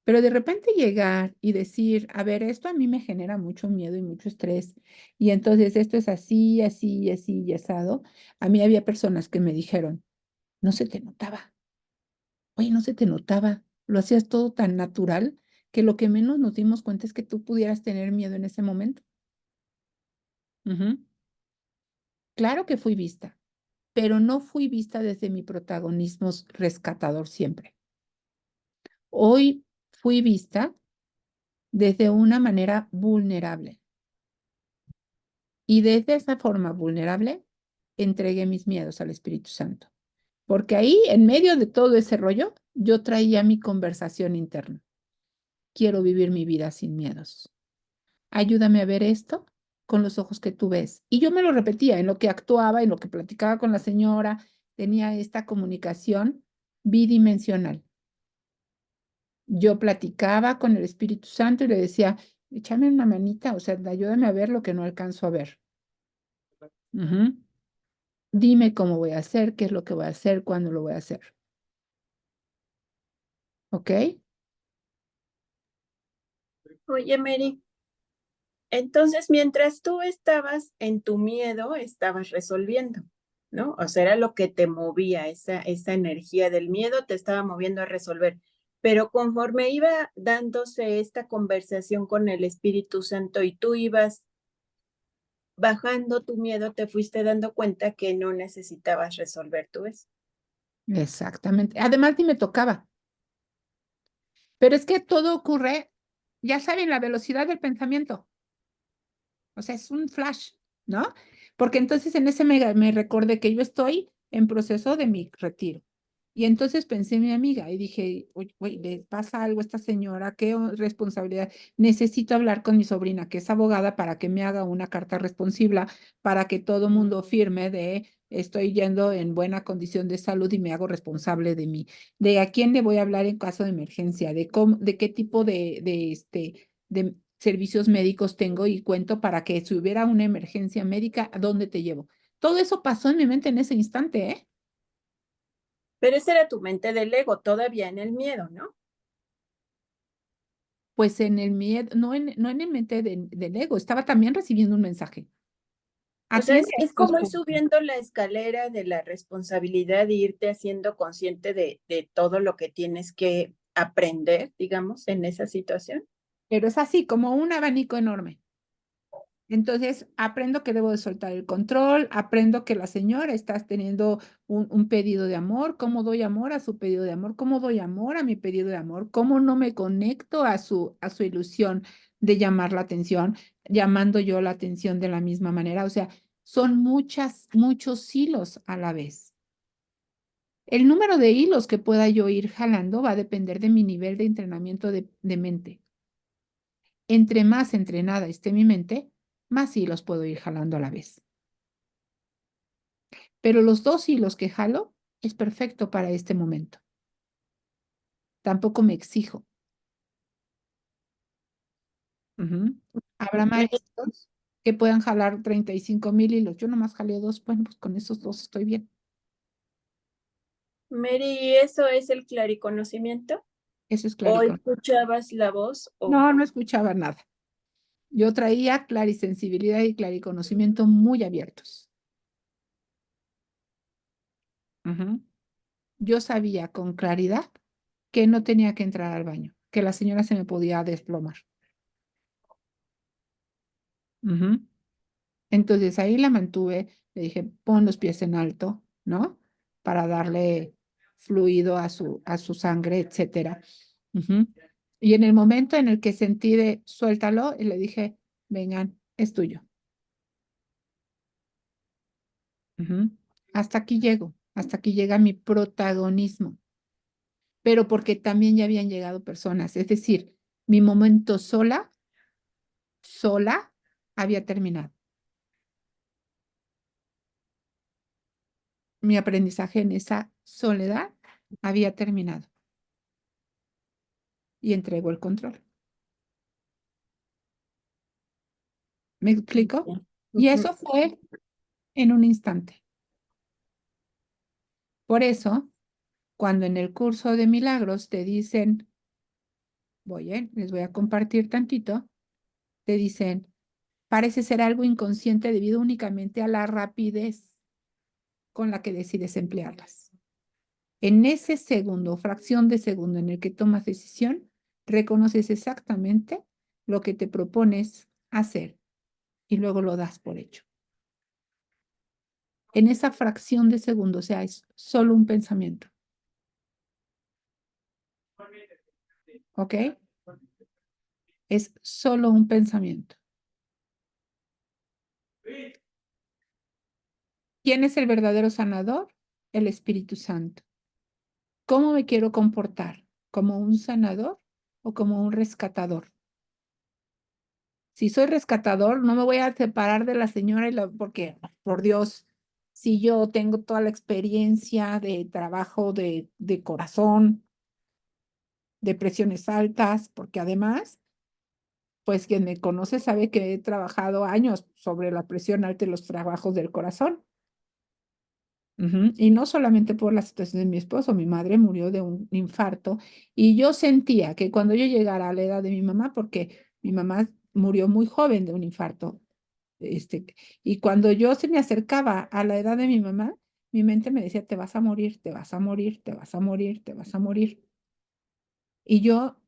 Pero de repente llegar y decir, a ver, esto a mí me genera mucho miedo y mucho estrés, y entonces esto es así, así, así y asado. A mí había personas que me dijeron, no se te notaba, oye, no se te notaba, lo hacías todo tan natural que lo que menos nos dimos cuenta es que tú pudieras tener miedo en ese momento. Claro que fui vista, pero no fui vista desde mi protagonismo rescatador siempre. Hoy fui vista desde una manera vulnerable. Y desde esa forma vulnerable, entregué mis miedos al Espíritu Santo. Porque ahí, en medio de todo ese rollo, yo traía mi conversación interna. Quiero vivir mi vida sin miedos. Ayúdame a ver esto con los ojos que tú ves. Y yo me lo repetía en lo que actuaba, en lo que platicaba con la señora, tenía esta comunicación bidimensional. Yo platicaba con el Espíritu Santo y le decía, échame una manita, o sea, ayúdame a ver lo que no alcanzo a ver. Dime cómo voy a hacer, qué es lo que voy a hacer, cuándo lo voy a hacer. ¿Ok? Oye, Mary, entonces mientras tú estabas en tu miedo, estabas resolviendo, ¿no? O sea, era lo que te movía, esa energía del miedo te estaba moviendo a resolver. Pero conforme iba dándose esta conversación con el Espíritu Santo y tú ibas bajando tu miedo, te fuiste dando cuenta que no necesitabas resolver tú eso. Exactamente. Además, ni me tocaba. Pero es que todo ocurre, ya saben, la velocidad del pensamiento. O sea, es un flash, ¿no? Porque entonces en ese me recordé que yo estoy en proceso de mi retiro. Y entonces pensé en mi amiga y dije, oye, le pasa algo a esta señora, qué responsabilidad. Necesito hablar con mi sobrina, que es abogada, para que me haga una carta responsiva, para que todo mundo firme de estoy yendo en buena condición de salud y me hago responsable de mí. De a quién le voy a hablar en caso de emergencia, de cómo, de qué tipo de servicios médicos tengo y cuento para que si hubiera una emergencia médica, ¿a dónde te llevo? Todo eso pasó en mi mente en ese instante, ¿eh? Pero esa era tu mente del ego, todavía en el miedo, ¿no? Pues en el miedo, no en el mente del ego, estaba también recibiendo un mensaje. O sea, Atiende es estos como ir puntos. subiendo la escalera de la responsabilidad y irte haciendo consciente de todo lo que tienes que aprender, digamos, en esa situación. Pero es así, como un abanico enorme. Entonces, aprendo que debo de soltar el control, aprendo que la señora está teniendo un pedido de amor, cómo doy amor a su pedido de amor, cómo doy amor a mi pedido de amor, cómo no me conecto a su ilusión de llamar la atención, llamando yo la atención de la misma manera. O sea, son muchos hilos a la vez. El número de hilos que pueda yo ir jalando va a depender de mi nivel de entrenamiento de mente. Entre más entrenada esté mi mente, más hilos puedo ir jalando a la vez. Pero los 2 hilos que jalo es perfecto para este momento. Tampoco me exijo. Habrá maestros que puedan jalar 35,000 hilos. Yo nomás jalé 2, bueno, pues con esos 2 estoy bien. Mary, ¿y eso es el clariconocimiento? Eso es ¿O clariconocimiento. escuchabas la voz? No escuchaba nada. Yo traía clarisensibilidad y clariconocimiento muy abiertos. Yo sabía con claridad que no tenía que entrar al baño, que la señora se me podía desplomar. Entonces ahí la mantuve, le dije, pon los pies en alto, ¿no? Para darle fluido a su sangre, etcétera. Y en el momento en el que sentí de suéltalo, y le dije, vengan, es tuyo. Hasta aquí llego, hasta aquí llega mi protagonismo, pero porque también ya habían llegado personas, es decir, mi momento sola había terminado. Mi aprendizaje en esa soledad había terminado y entrego el control. ¿Me explico? Y eso fue en un instante. Por eso, cuando en el curso de milagros te dicen, les voy a compartir tantito, te dicen, parece ser algo inconsciente debido únicamente a la rapidez con la que decides emplearlas. En ese segundo, fracción de segundo en el que tomas decisión, reconoces exactamente lo que te propones hacer y luego lo das por hecho. En esa fracción de segundo, o sea, es solo un pensamiento. ¿Ok? Es solo un pensamiento. ¿Quién es el verdadero sanador? El Espíritu Santo. ¿Cómo me quiero comportar? ¿Como un sanador o como un rescatador? Si soy rescatador, no me voy a separar de la señora porque, por Dios, si yo tengo toda la experiencia de trabajo de corazón, de presiones altas, porque además, pues quien me conoce sabe que he trabajado años sobre la presión alta y los trabajos del corazón. Y no solamente por la situación de mi esposo, mi madre murió de un infarto y yo sentía que cuando yo llegara a la edad de mi mamá, porque mi mamá murió muy joven de un infarto, y cuando yo se me acercaba a la edad de mi mamá, mi mente me decía, te vas a morir, te vas a morir, te vas a morir, te vas a morir. Y yo,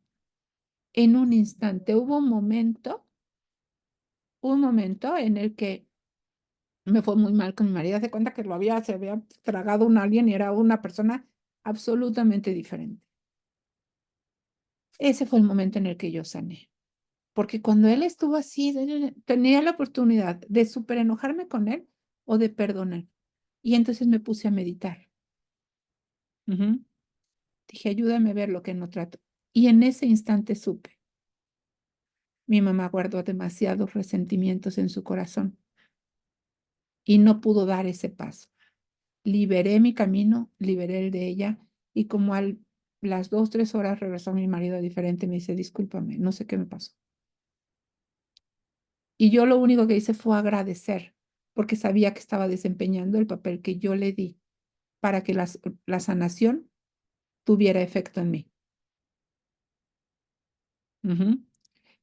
en un instante, hubo un momento en el que me fue muy mal con mi marido. Hace cuenta que se había tragado un alien y era una persona absolutamente diferente. Ese fue el momento en el que yo sané. Porque cuando él estuvo así, tenía la oportunidad de súper enojarme con él o de perdonar. Y entonces me puse a meditar. Dije, ayúdame a ver lo que no trato. Y en ese instante supe. Mi mamá guardó demasiados resentimientos en su corazón y no pudo dar ese paso. Liberé mi camino, liberé el de ella y como las 2, 3 horas regresó mi marido diferente y me dice, discúlpame, no sé qué me pasó. Y yo lo único que hice fue agradecer porque sabía que estaba desempeñando el papel que yo le di para que la sanación tuviera efecto en mí. Ujú.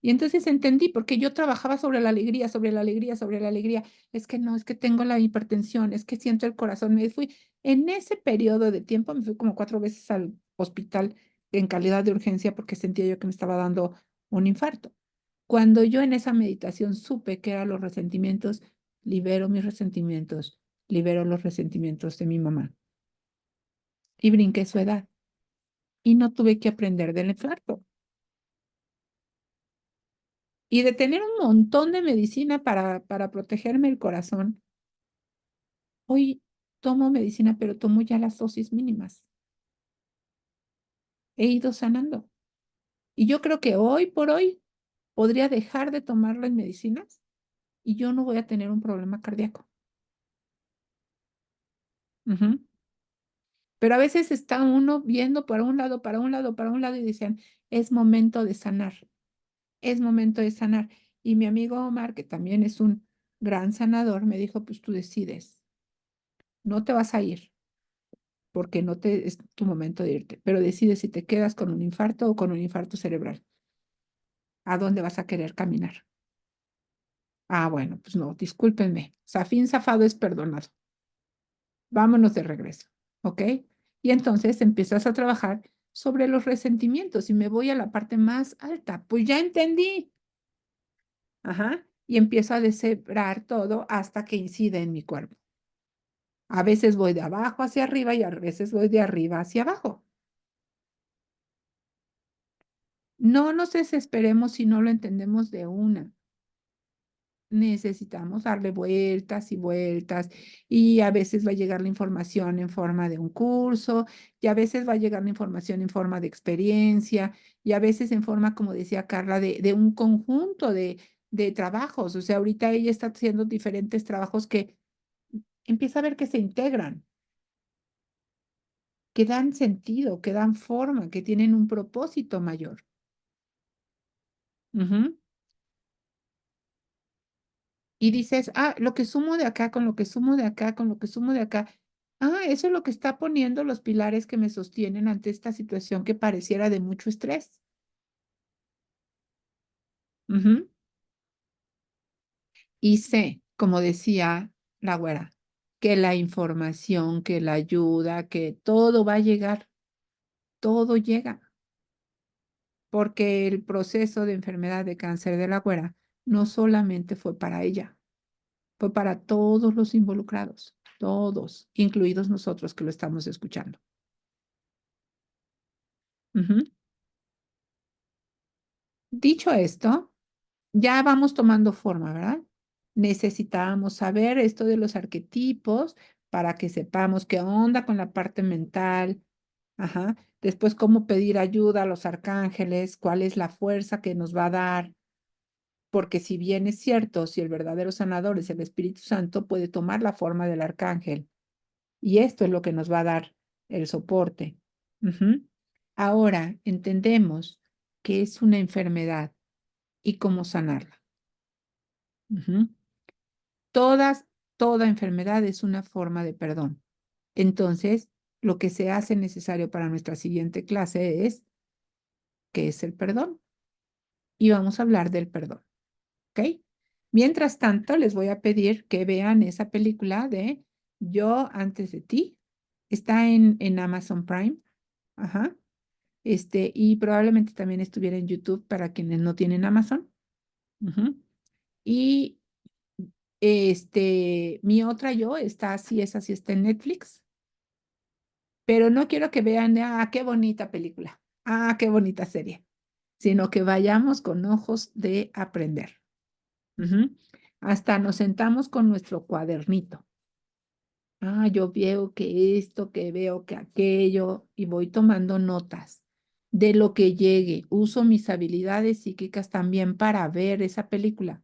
Y entonces entendí, porque yo trabajaba sobre la alegría, sobre la alegría, sobre la alegría. Es que no, es que tengo la hipertensión, es que siento el corazón. Me fui, en ese periodo de tiempo, me fui como 4 veces al hospital en calidad de urgencia porque sentía yo que me estaba dando un infarto. Cuando yo en esa meditación supe que eran los resentimientos, libero mis resentimientos, libero los resentimientos de mi mamá. Y brinqué su edad. Y no tuve que aprender del infarto. Y de tener un montón de medicina para protegerme el corazón, hoy tomo medicina, pero tomo ya las dosis mínimas. He ido sanando. Y yo creo que hoy por hoy podría dejar de tomar las medicinas y yo no voy a tener un problema cardíaco. Ujú. Pero a veces está uno viendo para un lado, para un lado, para un lado y dicen, es momento de sanar, es momento de sanar. Y mi amigo Omar, que también es un gran sanador, me dijo, pues tú decides, no te vas a ir, porque no te, es tu momento de irte, pero decides si te quedas con un infarto o con un infarto cerebral. ¿A dónde vas a querer caminar? Ah, bueno, pues no, discúlpenme. Zafín zafado es perdonado. Vámonos de regreso, ¿ok? Y entonces empiezas a trabajar sobre los resentimientos y me voy a la parte más alta. Pues ya entendí. Ajá. Y empiezo a deshebrar todo hasta que incide en mi cuerpo. A veces voy de abajo hacia arriba y a veces voy de arriba hacia abajo. No nos desesperemos si no lo entendemos de una. Necesitamos darle vueltas y vueltas y a veces va a llegar la información en forma de un curso y a veces va a llegar la información en forma de experiencia y a veces en forma, como decía Carla, de un conjunto de trabajos. O sea, ahorita ella está haciendo diferentes trabajos que empieza a ver que se integran, que dan sentido, que dan forma, que tienen un propósito mayor. Ujú. Y dices, ah, lo que sumo de acá, con lo que sumo de acá, con lo que sumo de acá. Ah, eso es lo que está poniendo los pilares que me sostienen ante esta situación que pareciera de mucho estrés. Ujú. Y sé, como decía la güera, que la información, que la ayuda, que todo va a llegar, todo llega, porque el proceso de enfermedad de cáncer de la güera no solamente fue para ella, fue para todos los involucrados, todos, incluidos nosotros que lo estamos escuchando. Ujú. Dicho esto, ya vamos tomando forma, ¿verdad? Necesitamos saber esto de los arquetipos para que sepamos qué onda con la parte mental. Ajá. Después, cómo pedir ayuda a los arcángeles, cuál es la fuerza que nos va a dar. Porque si bien es cierto, si el verdadero sanador es el Espíritu Santo, puede tomar la forma del arcángel. Y esto es lo que nos va a dar el soporte. Ujú. Ahora entendemos que es una enfermedad y cómo sanarla. Ujú. Todas, toda enfermedad es una forma de perdón. Entonces, lo que se hace necesario para nuestra siguiente clase es qué es el perdón. Y vamos a hablar del perdón, ¿ok? Mientras tanto, les voy a pedir que vean esa película de Yo antes de ti. Está en Amazon Prime. Ajá. Y probablemente también estuviera en YouTube para quienes no tienen Amazon. Ujú. Y mi otra yo está así, esa sí está en Netflix, pero no quiero que vean, qué bonita película, qué bonita serie, sino que vayamos con ojos de aprender. Ujú. Hasta nos sentamos con nuestro cuadernito. Yo veo que esto, que veo que aquello, y voy tomando notas de lo que llegue. Uso mis habilidades psíquicas también para ver esa película.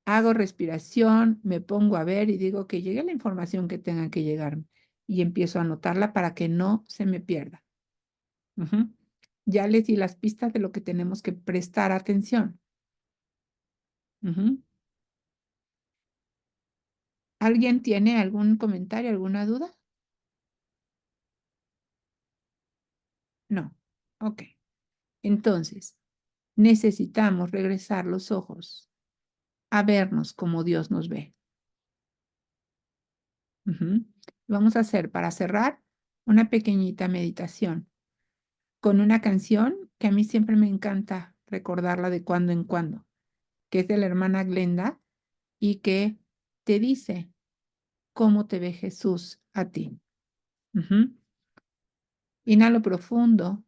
Hago respiración, me pongo a ver y digo que llegue la información que tenga que llegar y empiezo a anotarla para que no se me pierda. Ujú. Ya les di las pistas de lo que tenemos que prestar atención. Ujú. ¿Alguien tiene algún comentario, alguna duda? No. Ok. Entonces, necesitamos regresar los ojos a vernos como Dios nos ve. Vamos a hacer, para cerrar, una pequeñita meditación con una canción que a mí siempre me encanta recordarla de cuando en cuando, que es de la hermana Glenda y que te dice cómo te ve Jesús a ti. Inhalo profundo,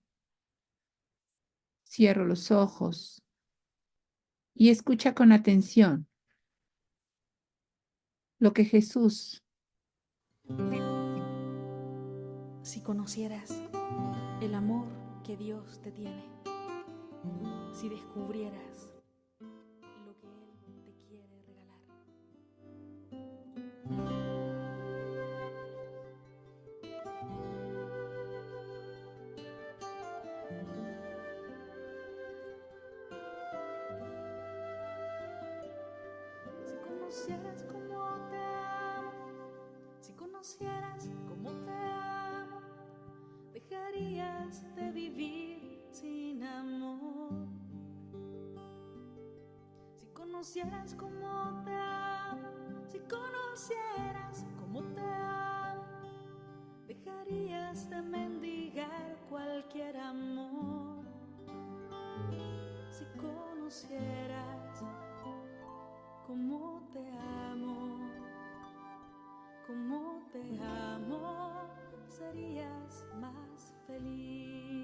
cierro los ojos y escucha con atención lo que Jesús. Si conocieras el amor que Dios te tiene, si descubrieras lo que Él te quiere regalar. Si conocieras cómo te amo, si conocieras cómo te amo, dejarías de vivir sin amor. Si conocieras cómo te amo, si conocieras cómo te amo, dejarías de mendigar cualquier amor. Si conocieras cómo te amo, serías más feliz.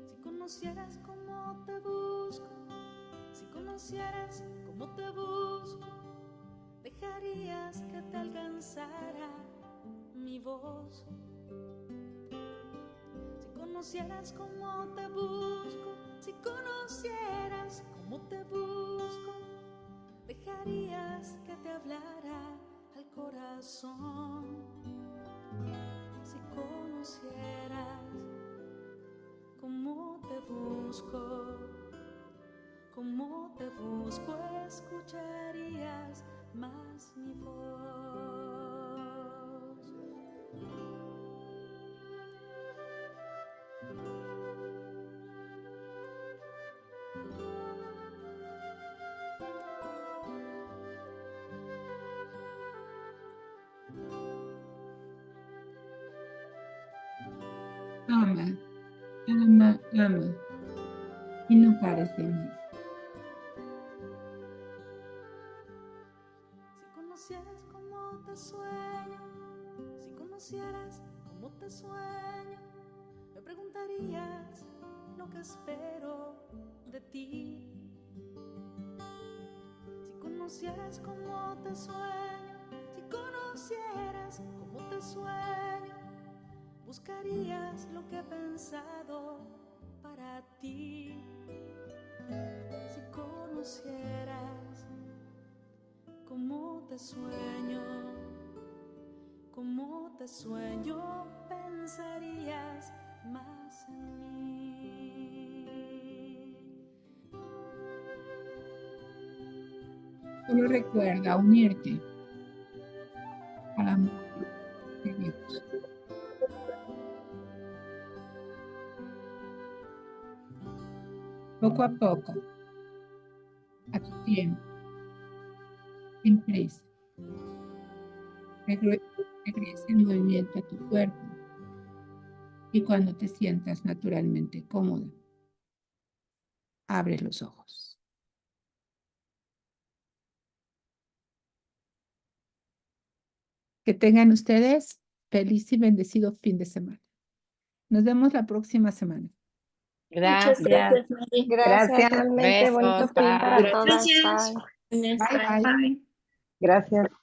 Si conocieras cómo te busco, si conocieras cómo te busco, dejarías que te alcanzara mi voz. Si conocieras cómo te busco, si conocieras cómo te busco, dejarías que te hablara al corazón. Si conocieras cómo te busco, escucharías más mi voz. Ama, ama, ama y no pares de mí. Si conocieras cómo te sueño, si conocieras cómo te sueño, me preguntarías lo que espero de ti. Si conocieras cómo te sueño, si conocieras cómo te sueño, buscarías lo que he pensado para ti. Si conocieras cómo te sueño, pensarías más en mí. Solo recuerda unirte al amor de Dios. Poco a poco, a tu tiempo, sin prisa, regresa el movimiento a tu cuerpo y cuando te sientas naturalmente cómoda, abres los ojos. Que tengan ustedes feliz y bendecido fin de semana. Nos vemos la próxima semana. Muchas Gracias. gracias, Mari. Gracias, Gracias. igualmente, bonito Besos, fin para bye. todas. Gracias. Bye. Bye, bye. Gracias.